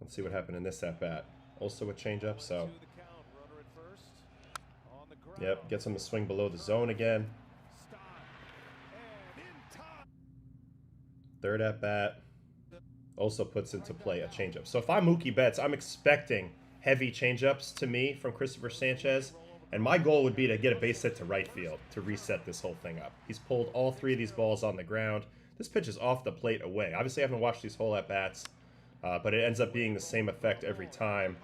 Let's see what happened in this at-bat. Also a changeup, so. Yep, gets him to swing below the zone again. Third at-bat. Also puts into play a changeup. So if I'm Mookie Betts, I'm expecting heavy changeups to me from Christopher Sanchez. And my goal would be to get a base hit to right field to reset this whole thing up. He's pulled all 3 of these balls on the ground. This pitch is off the plate away. Obviously, I haven't watched these whole at-bats. But it ends up being the same effect every time.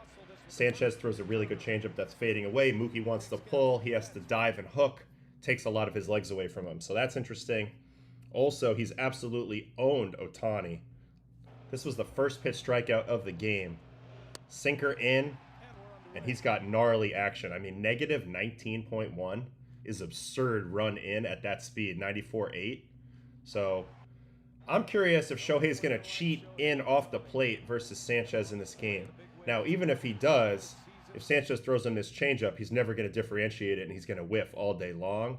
Sanchez throws a really good changeup that's fading away. Mookie wants to pull. He has to dive and hook. Takes a lot of his legs away from him. So that's interesting. Also, he's absolutely owned Ohtani. This was the first pitch strikeout of the game. Sinker in, and he's got gnarly action. I mean, negative 19.1 is absurd run in at that speed, 94.8. So I'm curious if Shohei's going to cheat in off the plate versus Sanchez in this game. Now, even if he does, if Sanchez throws him this changeup, he's never going to differentiate it, and he's going to whiff all day long.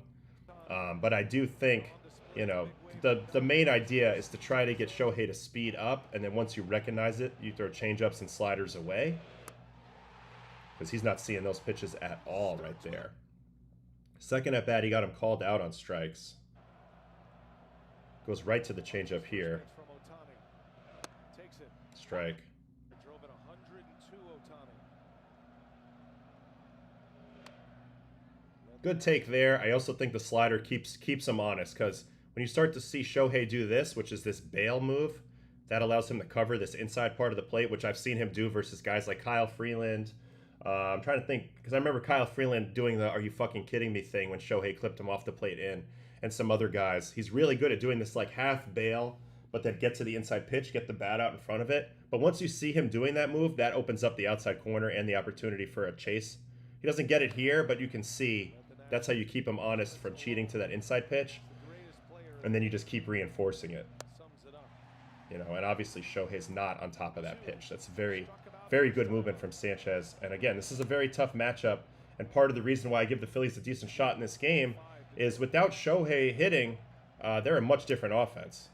But I do think, the main idea is to try to get Shohei to speed up, and then once you recognize it, you throw changeups and sliders away. Because he's not seeing those pitches at all right there. Second at bat, he got him called out on strikes. Goes right to the changeup here. Strike. Good take there. I also think the slider keeps him honest, because when you start to see Shohei do this, which is this bail move, that allows him to cover this inside part of the plate, which I've seen him do versus guys like Kyle Freeland. I'm trying to think, because I remember Kyle Freeland doing the "are you fucking kidding me" thing when Shohei clipped him off the plate in, and some other guys. He's really good at doing this like half bail, but then get to the inside pitch, get the bat out in front of it. But once you see him doing that move, that opens up the outside corner and the opportunity for a chase. He doesn't get it here, but you can see that's how you keep him honest from cheating to that inside pitch. And then you just keep reinforcing it. And obviously Shohei's not on top of that pitch. That's very, very good movement from Sanchez. And again, this is a very tough matchup. And part of the reason why I give the Phillies a decent shot in this game is without Shohei hitting, they're a much different offense.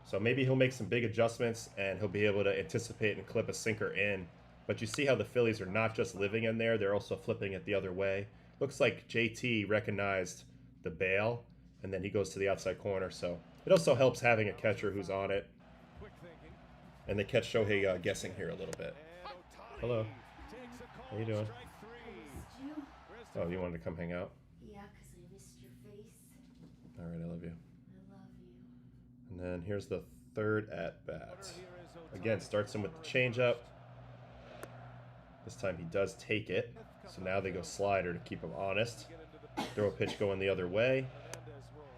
So maybe he'll make some big adjustments and he'll be able to anticipate and clip a sinker in. But you see how the Phillies are not just living in there, they're also flipping it the other way. Looks like JT recognized the bail, and then he goes to the outside corner. So it also helps having a catcher who's on it. And they catch Shohei guessing here a little bit. Hello. How you doing? Oh, you wanted to come hang out? Yeah, because I missed your face. All right, I love you. I love you. And then here's the third at-bat. Again, starts him with the changeup. This time he does take it. So now they go slider to keep him honest. Throw a pitch going the other way.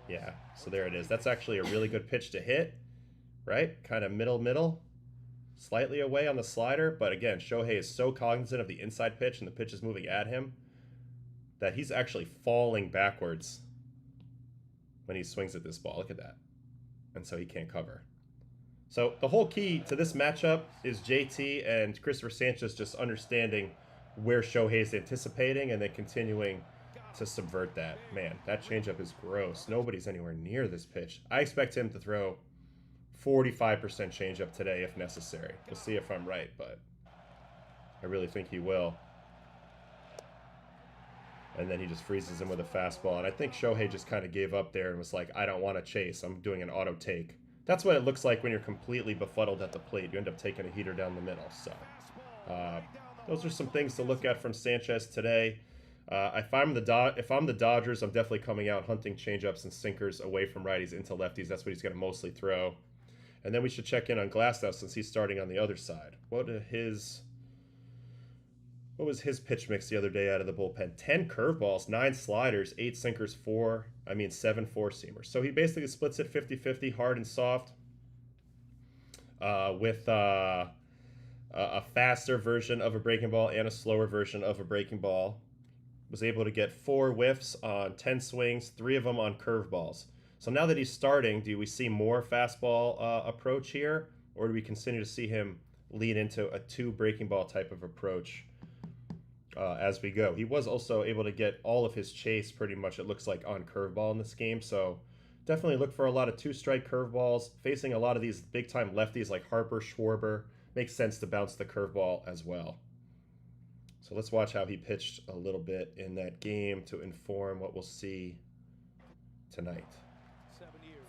Yeah, so there it is. That's actually a really good pitch to hit, right? Kind of middle. Slightly away on the slider. But again, Shohei is so cognizant of the inside pitch and the pitch is moving at him that he's actually falling backwards when he swings at this ball. Look at that. And so he can't cover. So the whole key to this matchup is JT and Christopher Sanchez just understanding where Shohei's anticipating and then continuing to subvert that. Man, that changeup is gross. Nobody's anywhere near this pitch. I expect him to throw 45% changeup today if necessary. We'll see if I'm right, but I really think he will. And then he just freezes him with a fastball. And I think Shohei just kind of gave up there and was like, I don't want to chase. I'm doing an auto take. That's what it looks like when you're completely befuddled at the plate. You end up taking a heater down the middle. So those are some things to look at from Sanchez today. If I'm the Dodgers, I'm definitely coming out hunting changeups and sinkers away from righties into lefties. That's what he's going to mostly throw. And then we should check in on Glasnow since he's starting on the other side. What was his pitch mix the other day out of the bullpen? 10 curveballs, 9 sliders, 8 sinkers, 7 four-seamers. So he basically splits it 50-50, hard and soft, with a faster version of a breaking ball and a slower version of a breaking ball. Was able to get 4 whiffs on 10 swings, 3 of them on curveballs. So now that he's starting, do we see more fastball approach here, or do we continue to see him lead into a 2 breaking ball type of approach as we go? He was also able to get all of his chase pretty much, it looks like, on curveball in this game. So definitely look for a lot of 2-strike curveballs. Facing a lot of these big-time lefties like Harper, Schwarber, makes sense to bounce the curveball as well. So let's watch how he pitched a little bit in that game to inform what we'll see tonight.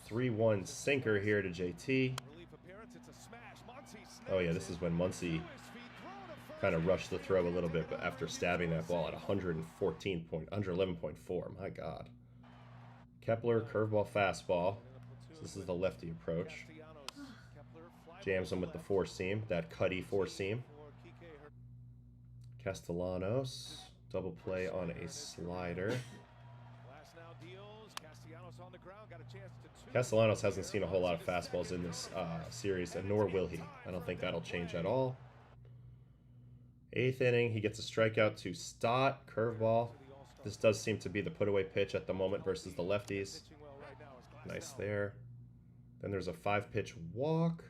3-1 sinker here to JT. Oh yeah, this is when Muncy kind of rushed the throw a little bit, but after stabbing that ball at 111.4, my God. Kepler, curveball, fastball. So this is the lefty approach. Jams him with the 4-seam, that Cuddy 4-seam. Castellanos, double play on a slider. Castellanos hasn't seen a whole lot of fastballs in this series, and nor will he. I don't think that'll change at all. 8th inning, he gets a strikeout to Stott, curveball. This does seem to be the put-away pitch at the moment versus the lefties. Nice there. Then there's a 5-pitch walk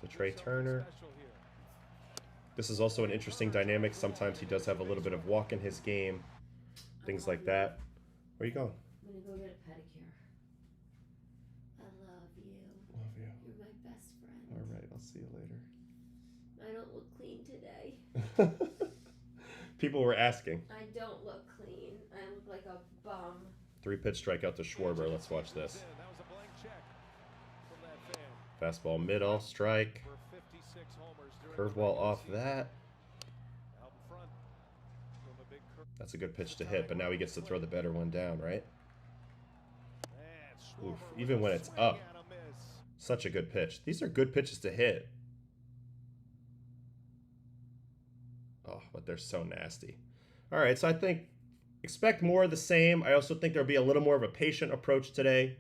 to Trey Turner. This is also an interesting dynamic. Sometimes he does have a little bit of walk in his game, things like that. Where are you going? I'm gonna go get a pedicure. I love you. Love you. You're my best friend. All right, I'll see you later. I don't look clean today. People were asking. I don't look clean. I look like a bum. 3-pitch strikeout to Schwarber. Let's watch this. Fastball middle, strike. Curveball off that. That's a good pitch to hit, but now he gets to throw the better one down, right? Oof, even when it's up. Such a good pitch. These are good pitches to hit. Oh, but they're so nasty. All right, so I think expect more of the same. I also think there'll be a little more of a patient approach today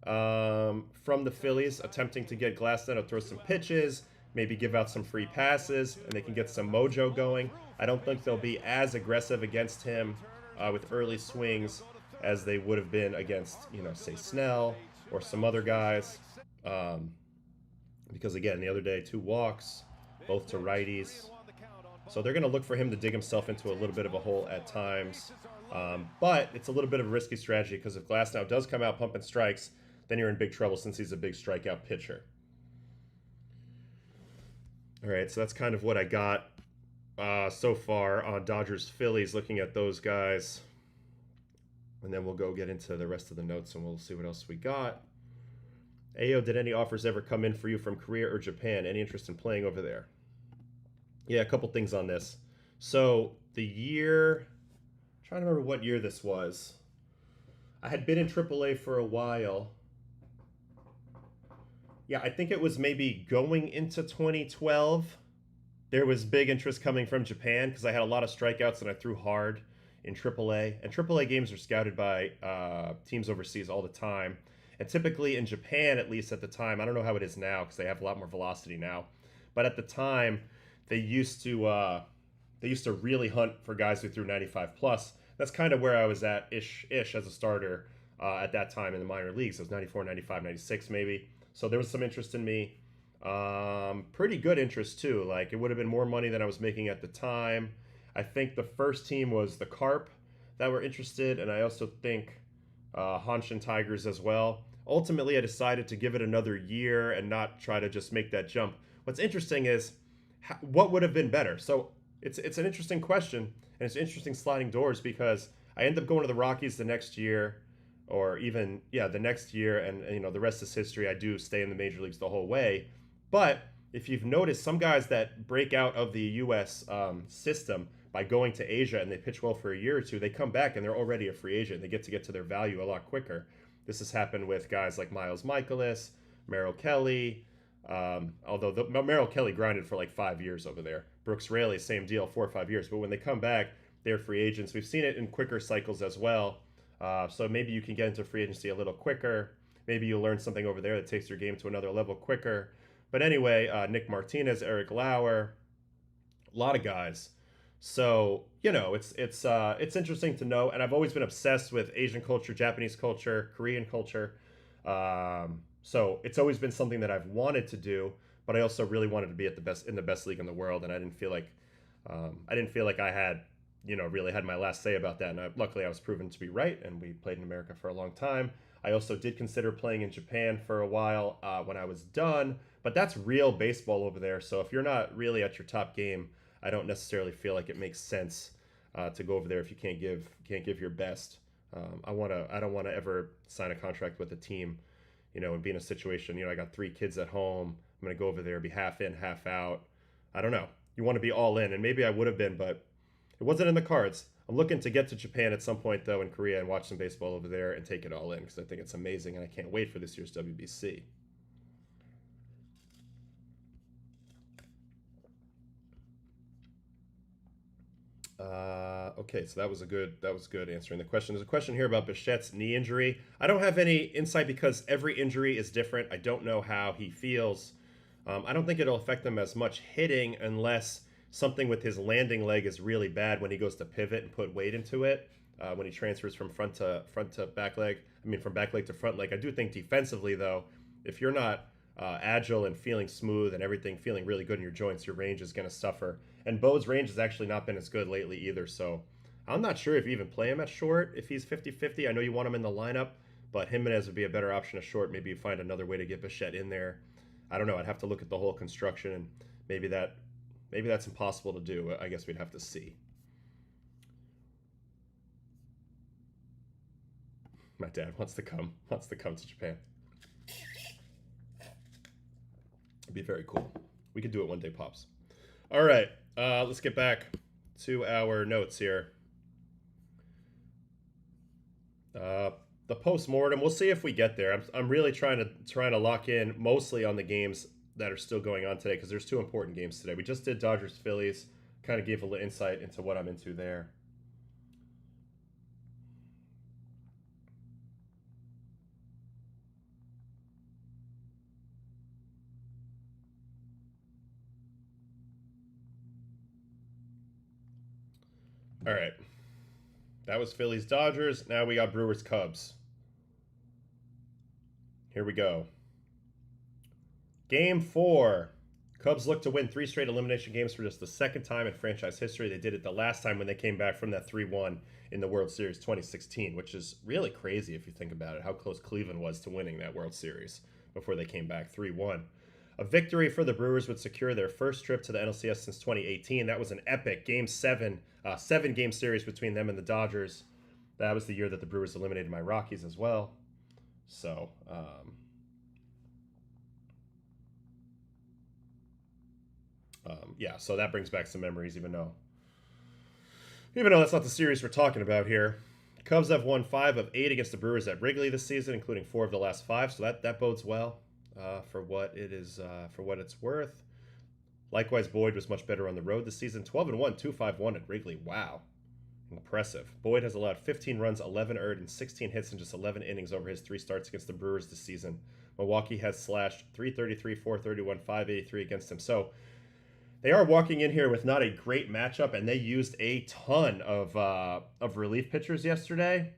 from the Phillies, attempting to get Glasnow to throw some pitches, maybe give out some free passes, and they can get some mojo going. I don't think they'll be as aggressive against him with early swings as they would have been against, say Snell or some other guys. Because again, the other day, 2 walks, both to righties. So they're going to look for him to dig himself into a little bit of a hole at times. But it's a little bit of a risky strategy because if Glasnow does come out pumping strikes, then you're in big trouble since he's a big strikeout pitcher. All right, so that's kind of what I got so far on Dodgers-Phillies, looking at those guys. And then we'll go get into the rest of the notes and we'll see what else we got. Ayo, did any offers ever come in for you from Korea or Japan? Any interest in playing over there? Yeah, a couple things on this. So the year, I'm trying to remember what year this was. I had been in AAA for a while. Yeah, I think it was maybe going into 2012. There was big interest coming from Japan because I had a lot of strikeouts and I threw hard in AAA. And AAA games are scouted by teams overseas all the time. And typically in Japan, at least at the time, I don't know how it is now because they have a lot more velocity now. But at the time, they used to really hunt for guys who threw 95 plus. that's kind of where I was at ish as a starter at that time in the minor leagues. It was 94, 95, 96 maybe. So there was some interest in me. Pretty good interest too. Like it would have been more money than I was making at the time. I think the first team was the Carp that were interested, and I also think Hanshin Tigers as well. Ultimately, I decided to give it another year and not try to just make that jump. What's interesting is what would have been better. So it's an interesting question, and it's interesting sliding doors because I end up going to the Rockies the next year, or even the next year, and the rest is history. I do stay in the major leagues the whole way, but if you've noticed, some guys that break out of the U.S. System by going to Asia and they pitch well for a year or two, they come back and they're already a free agent. They get to their value a lot quicker. This has happened with guys like Miles Michaelis, Merrill Kelly. Although Merrill Kelly grinded for like 5 years over there. Brooks Raley, same deal, 4 or 5 years. But when they come back, they're free agents. We've seen it in quicker cycles as well. So maybe you can get into free agency a little quicker. Maybe you'll learn something over there that takes your game to another level quicker. But anyway, Nick Martinez, Eric Lauer, a lot of guys. So it's interesting to know, and I've always been obsessed with Asian culture, Japanese culture, Korean culture. So it's always been something that I've wanted to do, but I also really wanted to be at the best league in the world, and I didn't feel like I had really had my last say about that. And luckily, I was proven to be right, and we played in America for a long time. I also did consider playing in Japan for a while when I was done, but that's real baseball over there. So if you're not really at your top game, I don't necessarily feel like it makes sense to go over there if you can't give your best. I don't want to ever sign a contract with a team, and be in a situation. I got 3 kids at home. I'm gonna go over there, be half in, half out. I don't know. You want to be all in, and maybe I would have been, but it wasn't in the cards. I'm looking to get to Japan at some point though, in Korea, and watch some baseball over there and take it all in because I think it's amazing, and I can't wait for this year's WBC. Okay, so that was good answering the question. There's a question here about Bichette's knee injury. I don't have any insight because every injury is different. I don't know how he feels. I don't think it'll affect him as much hitting unless something with his landing leg is really bad when he goes to pivot and put weight into it. When he transfers from front to back leg. I mean, from back leg to front leg. I do think defensively though, if you're not agile and feeling smooth and everything feeling really good in your joints, your range is going to suffer. And Bo's range has actually not been as good lately either. So I'm not sure if you even play him at short if he's 50-50. I know you want him in the lineup, but Jimenez would be a better option at short. Maybe you find another way to get Bichette in there. I don't know. I'd have to look at the whole construction, and maybe that's impossible to do. I guess we'd have to see. My dad wants to come to Japan. It'd be very cool. We could do it one day, Pops. All right, let's get back to our notes here. The post-mortem, we'll see if we get there. I'm really trying to lock in mostly on the games that are still going on today because there's 2 important games today. We just did Dodgers Phillies, kind of gave a little insight into what I'm into there. All right. That was Phillies Dodgers. Now we got Brewers Cubs. Here we go. Game 4. Cubs look to win 3 straight elimination games for just the second time in franchise history. They did it the last time when they came back from that 3-1 in the World Series 2016, which is really crazy if you think about it, how close Cleveland was to winning that World Series before they came back 3-1. A victory for the Brewers would secure their first trip to the NLCS since 2018. That was an epic Game 7, 7-game series between them and the Dodgers. That was the year that the Brewers eliminated my Rockies as well. So, yeah, so that brings back some memories, even though that's not the series we're talking about here. Cubs have won 5 of 8 against the Brewers at Wrigley this season, including 4 of the last 5. So that bodes well for what it's worth. Likewise, Boyd was much better on the road this season. 12-1, 2-5-1 at Wrigley. Wow, impressive. Boyd has allowed 15 runs, 11 earned, and 16 hits in just 11 innings over his 3 starts against the Brewers this season. Milwaukee has slashed .333, .431, .583 against him. So They are walking in here with not a great matchup, and they used a ton of relief pitchers yesterday.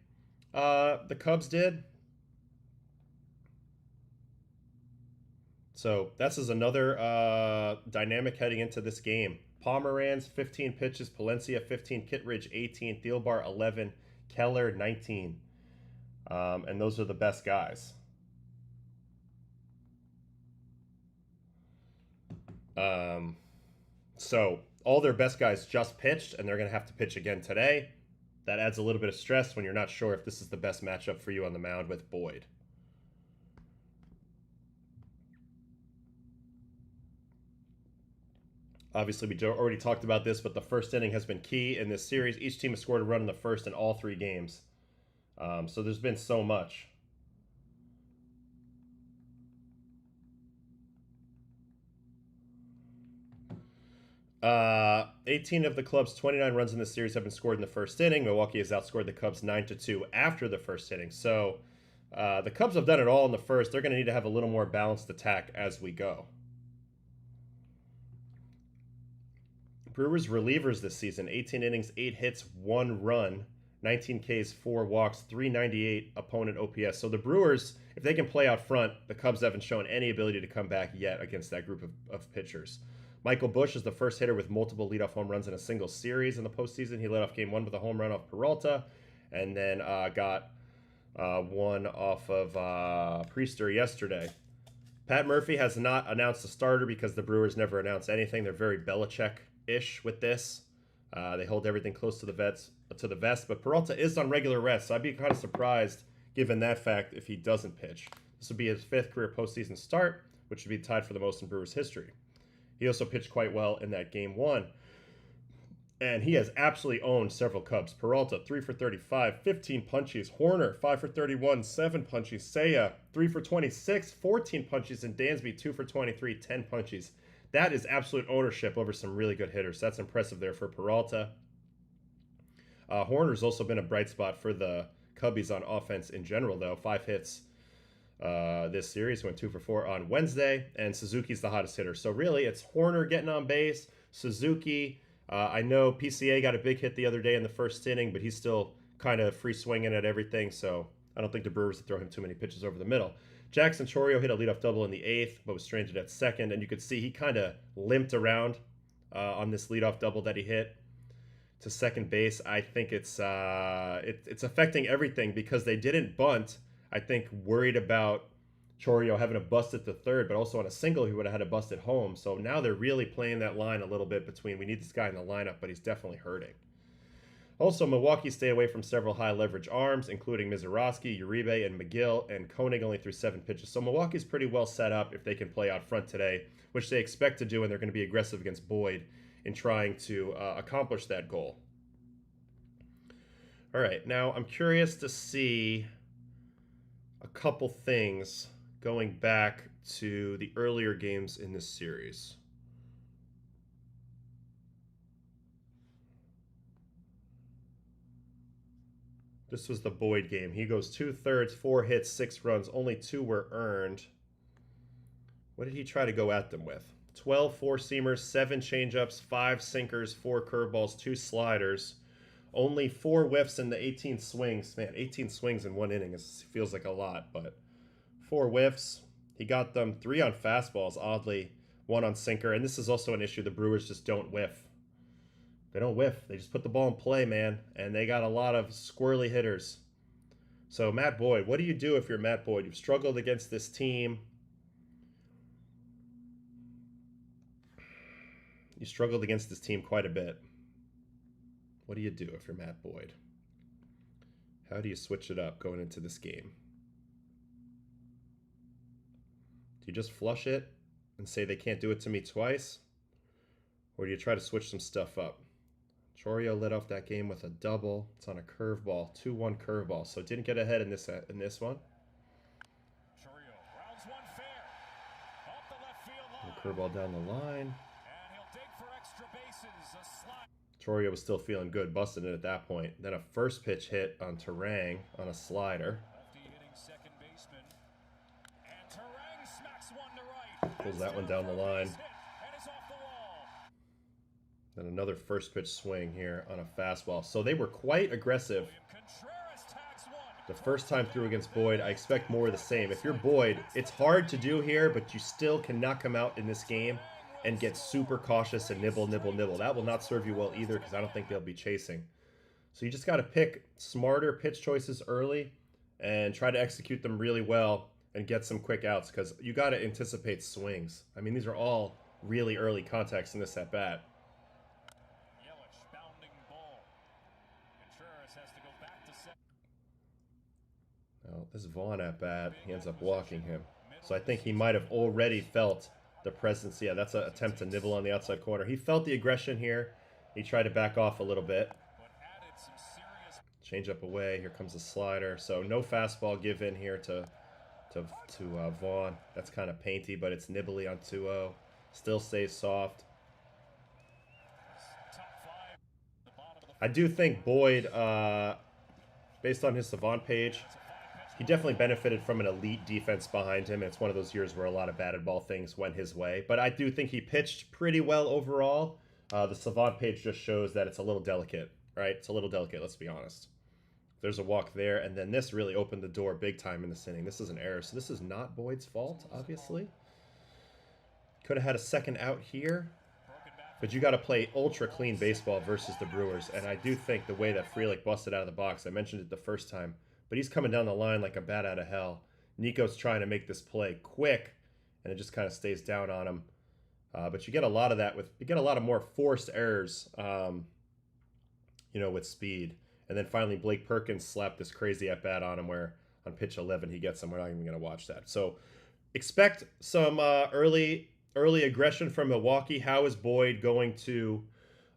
The Cubs did. So this is another dynamic heading into this game. Pomeranz, 15 pitches. Palencia, 15. Kittredge, 18. Thielbar, 11. Keller, 19. And those are the best guys. So all their best guys just pitched, and they're going to have to pitch again today. That adds a little bit of stress when you're not sure if this is the best matchup for you on the mound with Boyd. Obviously, we already talked about this, but the first inning has been key in this series. Each team has scored a run in the first in all 3 games. So there's been so much. 18 of the Cubs' 29 runs in this series have been scored in the first inning. Milwaukee has outscored the Cubs 9-2 after the first inning. So the Cubs have done it all in the first. They're going to need to have a little more balanced attack as we go. Brewers relievers this season: 18 innings, 8 hits, 1 run, 19 Ks, 4 walks, 398 opponent OPS. So the Brewers, if they can play out front, the Cubs haven't shown any ability to come back yet against that group of pitchers. Michael Busch is the first hitter with multiple leadoff home runs in a single series in the postseason. He led off game 1 with a home run off Peralta, and then got one off of Priester yesterday. Pat Murphy has not announced a starter because the Brewers never announce anything. They're very Belichick-ish with this. They hold everything close to the vest, but Peralta is on regular rest, so I'd be kind of surprised, given that fact, if he doesn't pitch. This would be his 5th career postseason start, which would be tied for the most in Brewers history. He also pitched quite well in that game 1. And he has absolutely owned several Cubs. Peralta, 3 for 35, 15 punchies. Horner, 5 for 31, 7 punchies. Seiya, 3 for 26, 14 punchies. And Dansby, 2 for 23, 10 punchies. That is absolute ownership over some really good hitters. That's impressive there for Peralta. Horner's also been a bright spot for the Cubbies on offense in general, though. 5 hits this series. Went 2 for 4 on Wednesday. And Suzuki's the hottest hitter. So really, it's Horner getting on base, Suzuki. I know PCA got a big hit the other day in the first inning, but he's still kind of free swinging at everything, so I don't think the Brewers would throw him too many pitches over the middle. Jackson Chourio hit a leadoff double in the 8th, but was stranded at second, and you could see he kind of limped around on this leadoff double that he hit to second base. I think it's affecting everything because they didn't bunt. I think worried about Chourio having a bust at the third, but also on a single he would have had a bust at home. So now they're really playing that line a little bit between we need this guy in the lineup, but he's definitely hurting. Also, Milwaukee stay away from several high leverage arms, including Mizorowski, Uribe, and McGill, and Koenig only threw 7 pitches. So Milwaukee's pretty well set up if they can play out front today, which they expect to do, and they're going to be aggressive against Boyd in trying to accomplish that goal. All right, now I'm curious to see a couple things going back to the earlier games in this series. This was the Boyd game. He goes 2/3, 4 hits, 6 runs. Only 2 were earned. What did he try to go at them with? 12 four-seamers, 7 changeups, 5 sinkers, 4 curveballs, 2 sliders. Only 4 whiffs in the 18 swings. Man, 18 swings in 1 inning feels like a lot, but 4 whiffs. He got them 3 on fastballs, oddly, 1 on sinker. And this is also an issue. The Brewers just don't whiff. They don't whiff. They just put the ball in play, man. And they got a lot of squirrely hitters. So Matt Boyd, what do you do if you're Matt Boyd? You've struggled against this team. You struggled against this team quite a bit. What do you do if you're Matt Boyd? How do you switch it up going into this game? Do you just flush it and say they can't do it to me twice? Or do you try to switch some stuff up? Chourio led off that game with a double. It's on a curveball, 2-1 curveball. So didn't get ahead in this one. Chourio rounds one fair. Off the left field line. A curveball down the line. And he'll dig for extra bases. A slide. Chourio was still feeling good, busted it at that point. Then a first pitch hit on Terang on a slider. Lefty hitting second baseman. And Terang smacks one to right. Pulls that one down the line. And is off the wall. Then another first pitch swing here on a fastball. So they were quite aggressive the first time through against Boyd. I expect more of the same. If you're Boyd, it's hard to do here, but you still cannot come out in this game and get super cautious and nibble, nibble, nibble. That will not serve you well either, because I don't think they'll be chasing. So you just got to pick smarter pitch choices early and try to execute them really well and get some quick outs, because you got to anticipate swings. I mean, these are all really early contacts in this at-bat. Well, this Vaughn at-bat, he ends up walking him. So I think he might have already felt the presence. Yeah, that's an attempt to nibble on the outside corner. He felt the aggression here. He tried to back off a little bit. Change up away. Here comes the slider. So no fastball given here to Vaughn. That's kind of painty, but it's nibbly on 2-0. Still stays soft. I do think Boyd, based on his Savant page, he definitely benefited from an elite defense behind him. It's one of those years where a lot of batted ball things went his way. But I do think he pitched pretty well overall. The Savant page just shows that it's a little delicate, right? It's a little delicate, let's be honest. There's a walk there, and then this really opened the door big time in this inning. This is an error, so this is not Boyd's fault, obviously. Could have had a second out here, but you got to play ultra clean baseball versus the Brewers, and I do think the way that Frelick busted out of the box, I mentioned it the first time, but he's coming down the line like a bat out of hell. Nico's trying to make this play quick, and it just kind of stays down on him. But you get a lot of that you get a lot of more forced errors, with speed. And then finally, Blake Perkins slapped this crazy at-bat on him where on pitch 11 he gets him. We're not even going to watch that. So expect some early aggression from Milwaukee. How is Boyd going to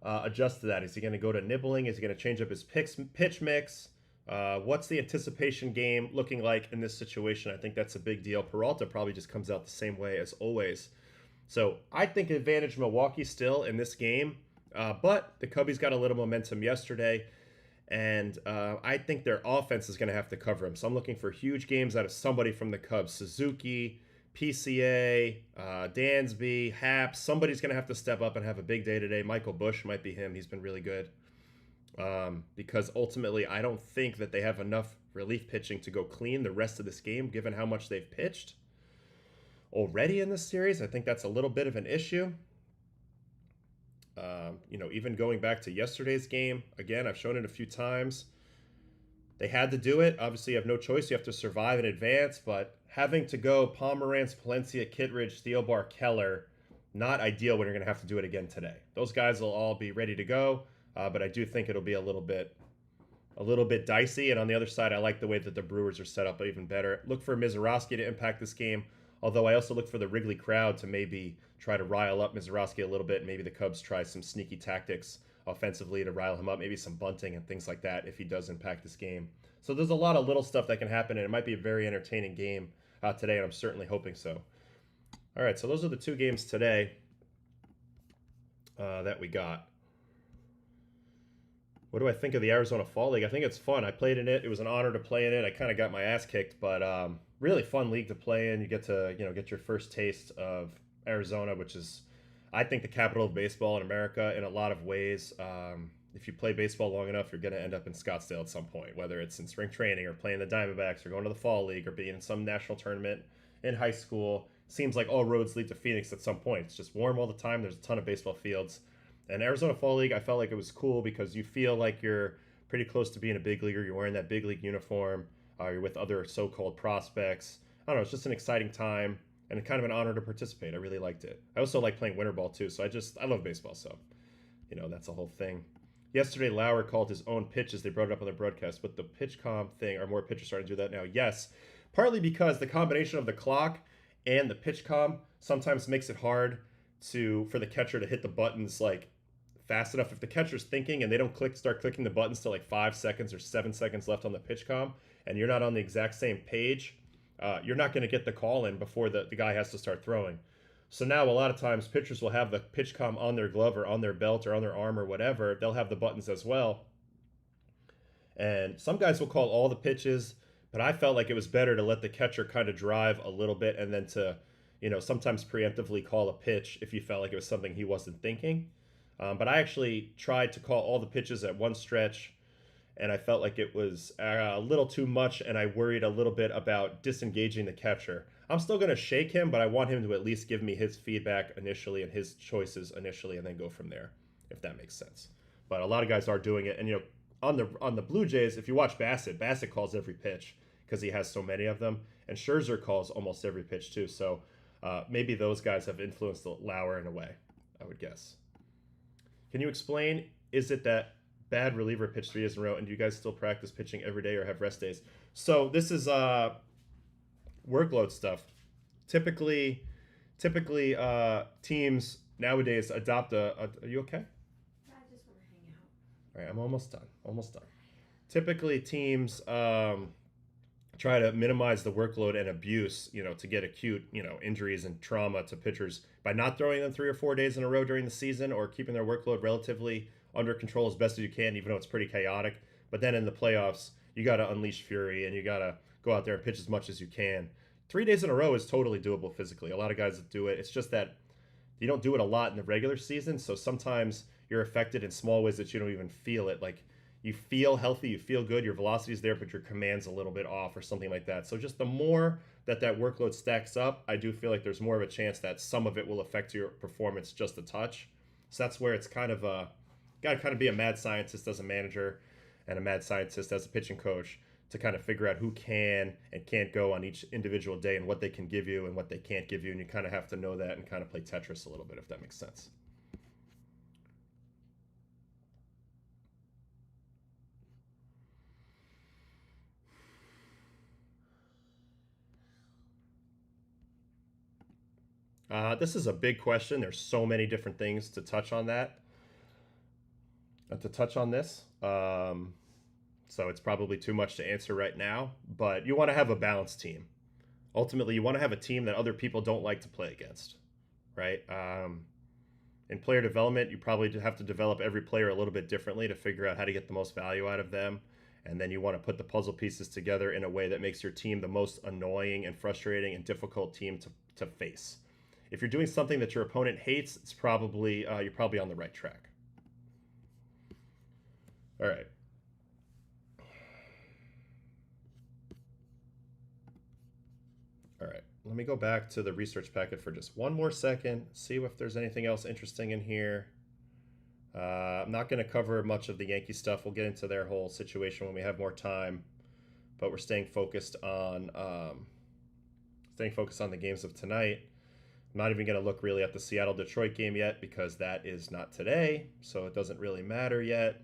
adjust to that? Is he going to go to nibbling? Is he going to change up his pitch mix? What's the anticipation game looking like in this situation? I think that's a big deal. Peralta probably just comes out the same way as always. So I think advantage Milwaukee still in this game. But the Cubbies got a little momentum yesterday. And I think their offense is going to have to cover him. So I'm looking for huge games out of somebody from the Cubs. Suzuki, PCA, Dansby, Happ. Somebody's going to have to step up and have a big day today. Michael Busch might be him. He's been really good. Because ultimately, I don't think that they have enough relief pitching to go clean the rest of this game, given how much they've pitched already in this series. I think that's a little bit of an issue. Even going back to yesterday's game, again, I've shown it a few times. They had to do it. Obviously, you have no choice. You have to survive in advance, but having to go Pomeranz, Palencia, Kittredge, Thielbar, Keller, not ideal when you're going to have to do it again today. Those guys will all be ready to go, but I do think it'll be a little bit dicey. And on the other side, I like the way that the Brewers are set up even better. Look for Mizorowski to impact this game, although I also look for the Wrigley crowd to maybe try to rile up Mizorowski a little bit. Maybe the Cubs try some sneaky tactics offensively to rile him up, maybe some bunting and things like that if he does impact this game. So there's a lot of little stuff that can happen, and it might be a very entertaining game today, and I'm certainly hoping so. All right, so those are the two games today that we got. What do I think of the Arizona Fall League? I think it's fun. I played in it. It was an honor to play in it. I kind of got my ass kicked, but really fun league to play in. You get to get your first taste of Arizona, which is, I think, the capital of baseball in America in a lot of ways. If you play baseball long enough, you're going to end up in Scottsdale at some point, whether it's in spring training or playing the Diamondbacks or going to the Fall League or being in some national tournament in high school. Seems like all roads lead to Phoenix at some point. It's just warm all the time. There's a ton of baseball fields. And Arizona Fall League, I felt like it was cool because you feel like you're pretty close to being a big leaguer. You're wearing that big league uniform. You're with other so-called prospects. I don't know. It's just an exciting time and kind of an honor to participate. I really liked it. I also like playing winter ball too. So I love baseball. So, that's a whole thing. Yesterday, Lauer called his own pitches. They brought it up on their broadcast. But the pitch comm thing, are more pitchers starting to do that now? Yes. Partly because the combination of the clock and the pitch comm sometimes makes it hard for the catcher to hit the buttons like fast enough. If the catcher's thinking and they don't start clicking the buttons till like 5 seconds or 7 seconds left on the pitch comm, and you're not on the exact same page, you're not going to get the call in before the guy has to start throwing. So now a lot of times pitchers will have the pitch comm on their glove or on their belt or on their arm or whatever. They'll have the buttons as well. And some guys will call all the pitches, but I felt like it was better to let the catcher kind of drive a little bit and then to, sometimes preemptively call a pitch if you felt like it was something he wasn't thinking. But I actually tried to call all the pitches at one stretch, and I felt like it was a little too much, and I worried a little bit about disengaging the catcher. I'm still going to shake him, but I want him to at least give me his feedback initially and his choices initially, and then go from there, if that makes sense. But a lot of guys are doing it, and on the Blue Jays, if you watch Bassett calls every pitch because he has so many of them, and Scherzer calls almost every pitch too. So maybe those guys have influenced Lauer in a way, I would guess. Can you explain? Is it that bad reliever pitched 3 days in a row, and do you guys still practice pitching every day or have rest days? So this is workload stuff. Typically, teams nowadays adopt a. Are you okay? I just want to hang out. All right, I'm almost done. Almost done. Typically, teams try to minimize the workload and abuse, to get acute, injuries and trauma to pitchers by not throwing them 3 or 4 days in a row during the season, or keeping their workload relatively under control as best as you can, even though it's pretty chaotic. But then in the playoffs, you got to unleash fury and you got to go out there and pitch as much as you can. 3 days in a row is totally doable physically. A lot of guys do it. It's just that you don't do it a lot in the regular season, so sometimes you're affected in small ways that you don't even feel it. Like, you feel healthy, you feel good, your velocity's there, but your command's a little bit off or something like that. So just the more that workload stacks up, I do feel like there's more of a chance that some of it will affect your performance just a touch. So that's where it's kind of got to kind of be a mad scientist as a manager and a mad scientist as a pitching coach to kind of figure out who can and can't go on each individual day and what they can give you and what they can't give you. And you kind of have to know that and kind of play Tetris a little bit, if that makes sense. This is a big question. There's so many different things to touch on that. To touch on this. So it's probably too much to answer right now. But you want to have a balanced team. Ultimately, you want to have a team that other people don't like to play against, right? In player development, you probably have to develop every player a little bit differently to figure out how to get the most value out of them. And then you want to put the puzzle pieces together in a way that makes your team the most annoying and frustrating and difficult team to face. If you're doing something that your opponent hates, it's probably you're probably on the right track. All right. All right. Let me go back to the research packet for just one more second, see if there's anything else interesting in here. I'm not going to cover much of the Yankee stuff. We'll get into their whole situation when we have more time. But we're staying focused on the games of tonight. I'm not even going to look really at the Seattle-Detroit game yet because that is not today, so it doesn't really matter yet.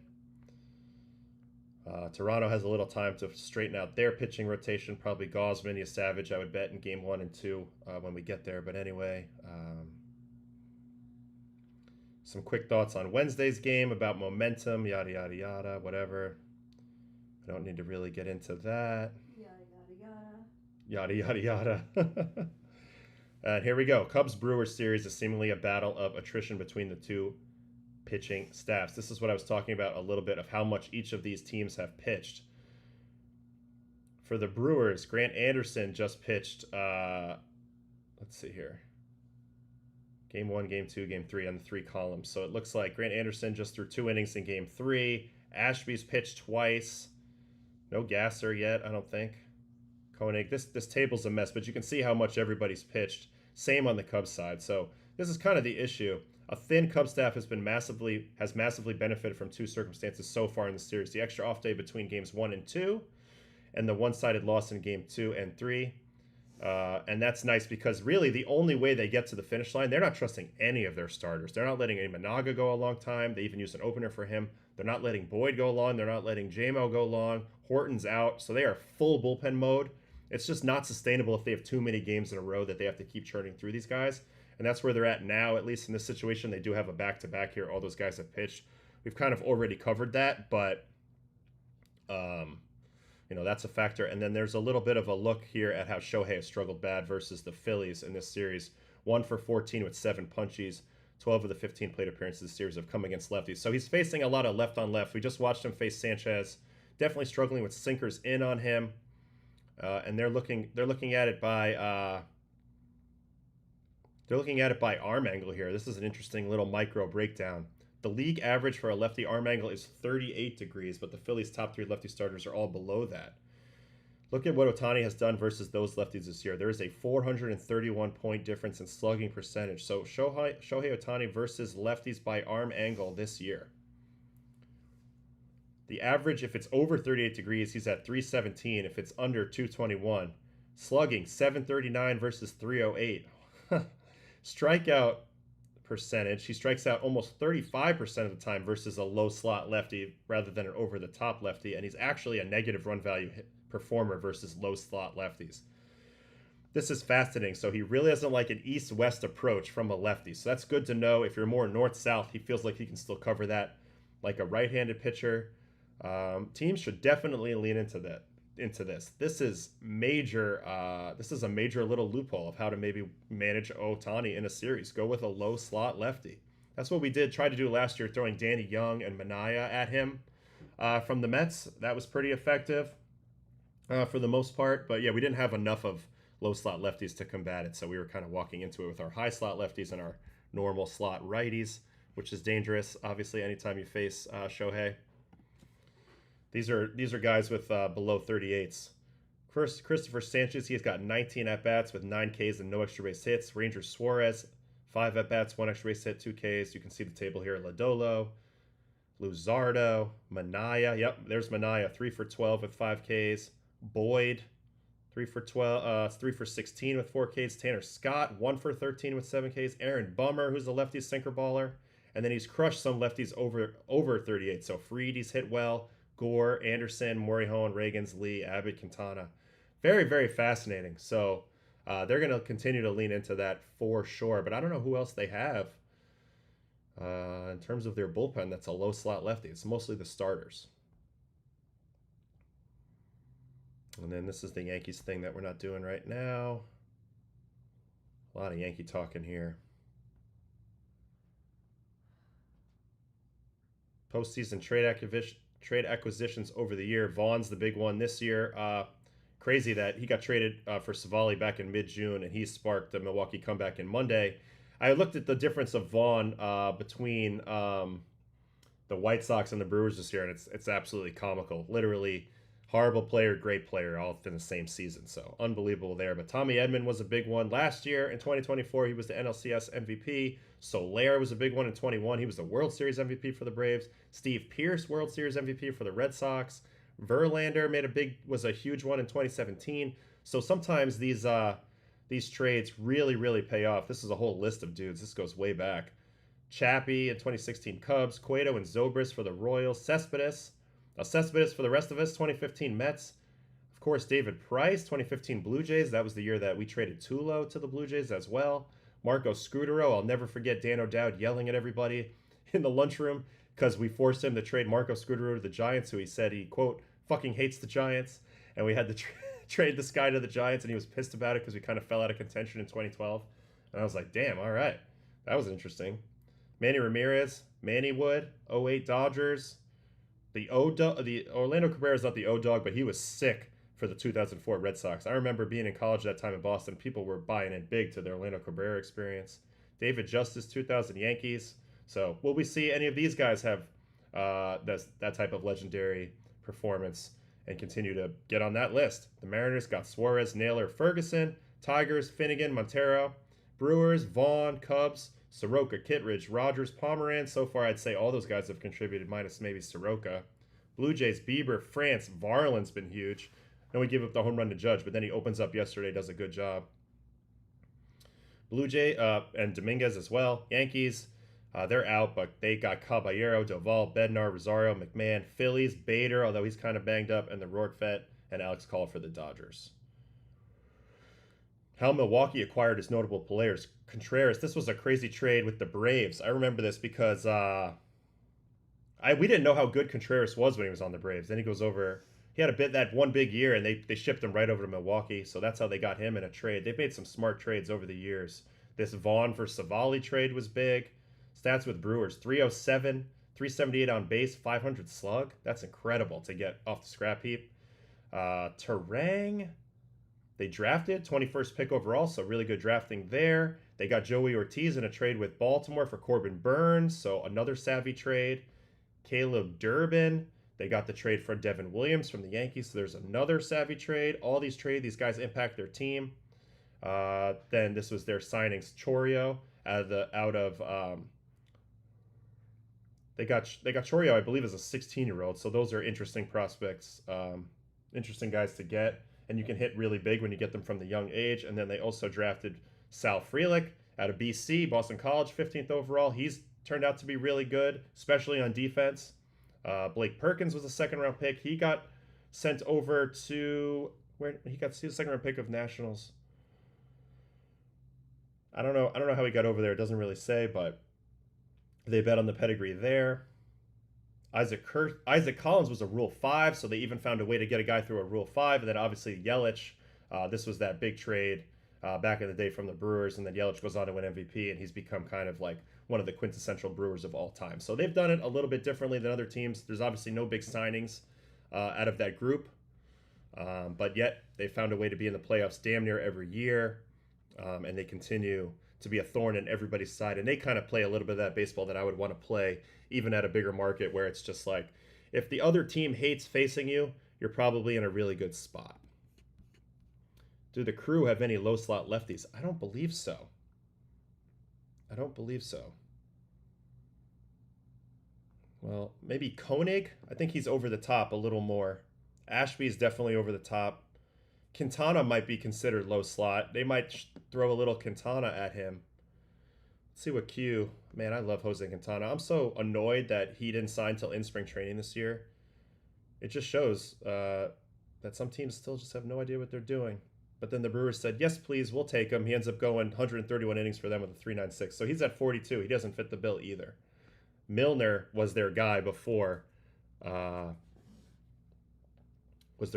Toronto has a little time to straighten out their pitching rotation. Probably Gausman, Savage, I would bet, in game 1 and 2 when we get there. But anyway, some quick thoughts on Wednesday's game about momentum, yada, yada, yada, whatever. I don't need to really get into that. Yada, yada, yada. And here we go. Cubs-Brewers series is seemingly a battle of attrition between the two pitching staffs. This is what I was talking about a little bit of how much each of these teams have pitched. For the Brewers, Grant Anderson just pitched, let's see here. Game 1, Game 2, Game 3 on the 3 columns. So it looks like Grant Anderson just threw 2 innings in Game 3. Ashby's pitched twice. No Gasser yet, I don't think. Koenig. This table's a mess, but you can see how much everybody's pitched. Same on the Cubs side. So this is kind of the issue. A thin Cubs staff has massively benefited from 2 circumstances so far in the series: the extra off day between games 1 and 2, and the one-sided loss in game 2 and 3. And that's nice because really the only way they get to the finish line, they're not trusting any of their starters. They're not letting Imanaga go a long time. They even used an opener for him. They're not letting Boyd go long. They're not letting J-Mo go long. Horton's out. So they are full bullpen mode. It's just not sustainable if they have too many games in a row that they have to keep churning through these guys. And that's where they're at now, at least in this situation. They do have a back-to-back here. All those guys have pitched. We've kind of already covered that, but that's a factor. And then there's a little bit of a look here at how Shohei has struggled bad versus the Phillies in this series. 1 for 14 with 7 punchies. 12 of the 15 plate appearances this series have come against lefties. So he's facing a lot of left-on-left. We just watched him face Sanchez. Definitely struggling with sinkers in on him. And they're looking at it by arm angle here. This is an interesting little micro breakdown. the league average for a lefty arm angle is 38 degrees, but the Phillies' top 3 lefty starters are all below that. Look at what Ohtani has done versus those lefties this year. There is a 431-point difference in slugging percentage. So Shohei Ohtani versus lefties by arm angle this year. The average, if it's over 38 degrees, he's at 317. If it's under 221. Slugging, 739 versus 308. Strikeout percentage, he strikes out almost 35% of the time versus a low slot lefty rather than an over-the-top lefty, and he's actually a negative run value performer versus low slot lefties. This is fascinating. So he really doesn't like an east-west approach from a lefty. So that's good to know. If you're more north-south, he feels like he can still cover that like a right-handed pitcher. Teams should definitely lean into this. This is major. This is a major little loophole of how to maybe manage Ohtani in a series. Go with a low slot lefty. That's what we tried to do last year, throwing Danny Young and Minaya at him from the Mets. That was pretty effective for the most part. But yeah, we didn't have enough of low slot lefties to combat it, so we were kind of walking into it with our high slot lefties and our normal slot righties, which is dangerous. Obviously, anytime you face Shohei. These are guys with below 38s. First, Christopher Sanchez, he's got 19 at-bats with 9 Ks and no extra base hits. Ranger Suarez, 5 at-bats, 1 extra base hit, 2 Ks. You can see the table here. Lodolo, Luzardo, Minaya. Yep, there's Minaya, 3 for 12 with 5 Ks. Boyd, 3 for 16 with 4 Ks. Tanner Scott, 1 for 13 with 7 Ks. Aaron Bummer, who's a lefty sinker baller. And then he's crushed some lefties over 38. So Fried, he's hit well. Gore, Anderson, Morihone, Reagans, Lee, Abbott, Quintana. Very, very fascinating. So they're going to continue to lean into that for sure. But I don't know who else they have in terms of their bullpen that's a low slot lefty. It's mostly the starters. And then this is the Yankees thing that we're not doing right now. A lot of Yankee talking here. Postseason trade acquisitions over the year. Vaughn's the big one this year. Crazy that he got traded for Savali back in mid-June, and he sparked the Milwaukee comeback in Monday. I looked at the difference of Vaughn between the White Sox and the Brewers this year, and it's absolutely comical. Literally, horrible player, great player, all within the same season. So unbelievable there. But Tommy Edman was a big one last year. In 2024, he was the NLCS MVP. Soler was a big one in 21. He was the World Series MVP for the Braves. Steve Pearce, World Series MVP for the Red Sox. Verlander was a huge one in 2017. So sometimes these trades really, really pay off. This is a whole list of dudes. This goes way back. Chappie in 2016 Cubs. Cueto and Zobrist for the Royals. Cespedes for the rest of us, 2015 Mets. Of course, David Price, 2015 Blue Jays. That was the year that we traded Tulo to the Blue Jays as well. Marco Scutero. I'll never forget Dan O'Dowd yelling at everybody in the lunchroom because we forced him to trade Marco Scutero to the Giants, who he said he, quote, fucking hates the Giants. And we had to trade this guy to the Giants, and he was pissed about it because we kind of fell out of contention in 2012. And I was like, damn, all right. That was interesting. Manny Ramirez, Manny Wood, 08 Dodgers. The Orlando Cabrera is not the O-Dog, but he was sick for the 2004 Red Sox. I remember being in college that time in Boston. People were buying in big to the Orlando Cabrera experience. David Justice, 2000 Yankees. So will we see any of these guys have that type of legendary performance and continue to get on that list? The Mariners got Suarez, Naylor, Ferguson. Tigers, Finnegan, Montero. Brewers, Vaughn, Cubs, Soroka, Kittredge, Rogers, Pomeranz. So far, I'd say all those guys have contributed, minus maybe Soroka. Blue Jays, Bieber, France, Varland's been huge. No, we give up the home run to Judge, but then he opens up yesterday, does a good job. Blue Jay and Dominguez as well. Yankees, they're out, but they got Caballero, Doval, Bednar, Rosario, McMahon, Phillies, Bader, although he's kind of banged up, and the Rourke vet, and Alex Call for the Dodgers. How Milwaukee acquired his notable players. Contreras, this was a crazy trade with the Braves. I remember this because we didn't know how good Contreras was when he was on the Braves. Then he goes over. He had that one big year, and they shipped him right over to Milwaukee. So that's how they got him in a trade. They've made some smart trades over the years. This Vaughn for Savali trade was big. Stats with Brewers: 307, 378 on base, 500 slug. That's incredible to get off the scrap heap. Terang. They drafted 21st pick overall, so really good drafting there. They got Joey Ortiz in a trade with Baltimore for Corbin Burns, so another savvy trade. Caleb Durbin. They got the trade for Devin Williams from the Yankees, so there's another savvy trade. All these trades, these guys impact their team. Then this was their signings. Chorio they got Chorio, I believe, as a 16-year-old. So those are interesting prospects, interesting guys to get, and you can hit really big when you get them from the young age. And then they also drafted Sal Frelick out of BC, Boston College, 15th overall. He's turned out to be really good, especially on defense. Blake Perkins was a second-round pick. He got sent over to where he got the second-round pick of Nationals. I don't know how he got over there. It doesn't really say, but they bet on the pedigree there. Isaac Collins was a Rule 5, so they even found a way to get a guy through a Rule 5. And then obviously Yelich. This was that big trade back in the day from the Brewers, and then Yelich goes on to win MVP, and he's become kind of like one of the quintessential Brewers of all time. So they've done it a little bit differently than other teams. There's obviously no big signings out of that group, but yet they found a way to be in the playoffs damn near every year, and they continue to be a thorn in everybody's side. And they kind of play a little bit of that baseball that I would want to play even at a bigger market, where it's just like, if the other team hates facing you, you're probably in a really good spot. Do the Crew have any low slot lefties? I don't believe so. Well, maybe Koenig. I think he's over the top a little more. Ashby's definitely over the top. Quintana might be considered low slot. They might throw a little Quintana at him. Let's see what Q. Man, I love Jose Quintana. I'm so annoyed that he didn't sign till in spring training this year. It just shows that some teams still just have no idea what they're doing. But then the Brewers said, yes, please, we'll take him. He ends up going 131 innings for them with a 3.96. So he's at 42. He doesn't fit the bill either. Milner was their guy before. Now he's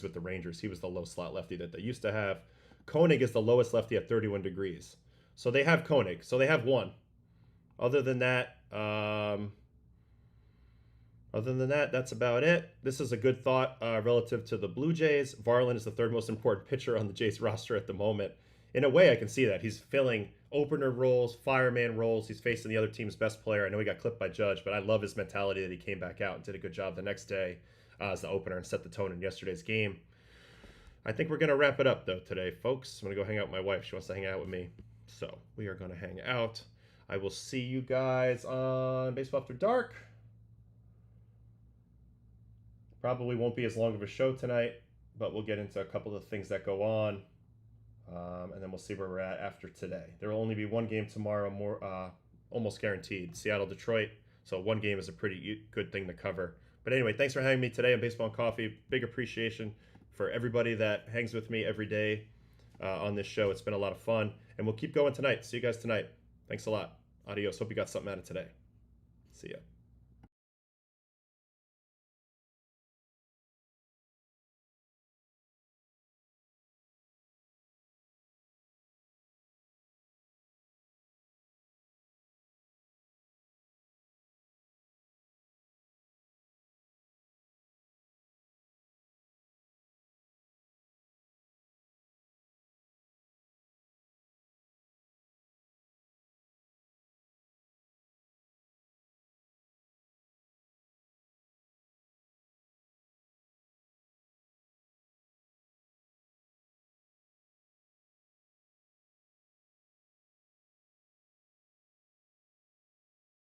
with the Rangers. He was the low slot lefty that they used to have. Koenig is the lowest lefty at 31 degrees. So they have Koenig. So they have one. Other than that, that's about it. This is a good thought relative to the Blue Jays. Varland is the third most important pitcher on the Jays roster at the moment. In a way, I can see that. He's filling opener roles, fireman roles. He's facing the other team's best player. I know he got clipped by Judge, but I love his mentality that he came back out and did a good job the next day as the opener and set the tone in yesterday's game. I think we're going to wrap it up, though, today, folks. I'm going to go hang out with my wife. She wants to hang out with me. So we are going to hang out. I will see you guys on Baseball After Dark. Probably won't be as long of a show tonight, but we'll get into a couple of things that go on, and then we'll see where we're at after today. There will only be one game tomorrow, almost guaranteed, Seattle-Detroit, so one game is a pretty good thing to cover. But anyway, thanks for having me today on Baseball and Coffee. Big appreciation for everybody that hangs with me every day on this show. It's been a lot of fun, and we'll keep going tonight. See you guys tonight. Thanks a lot. Adios. Hope you got something out of today. See ya.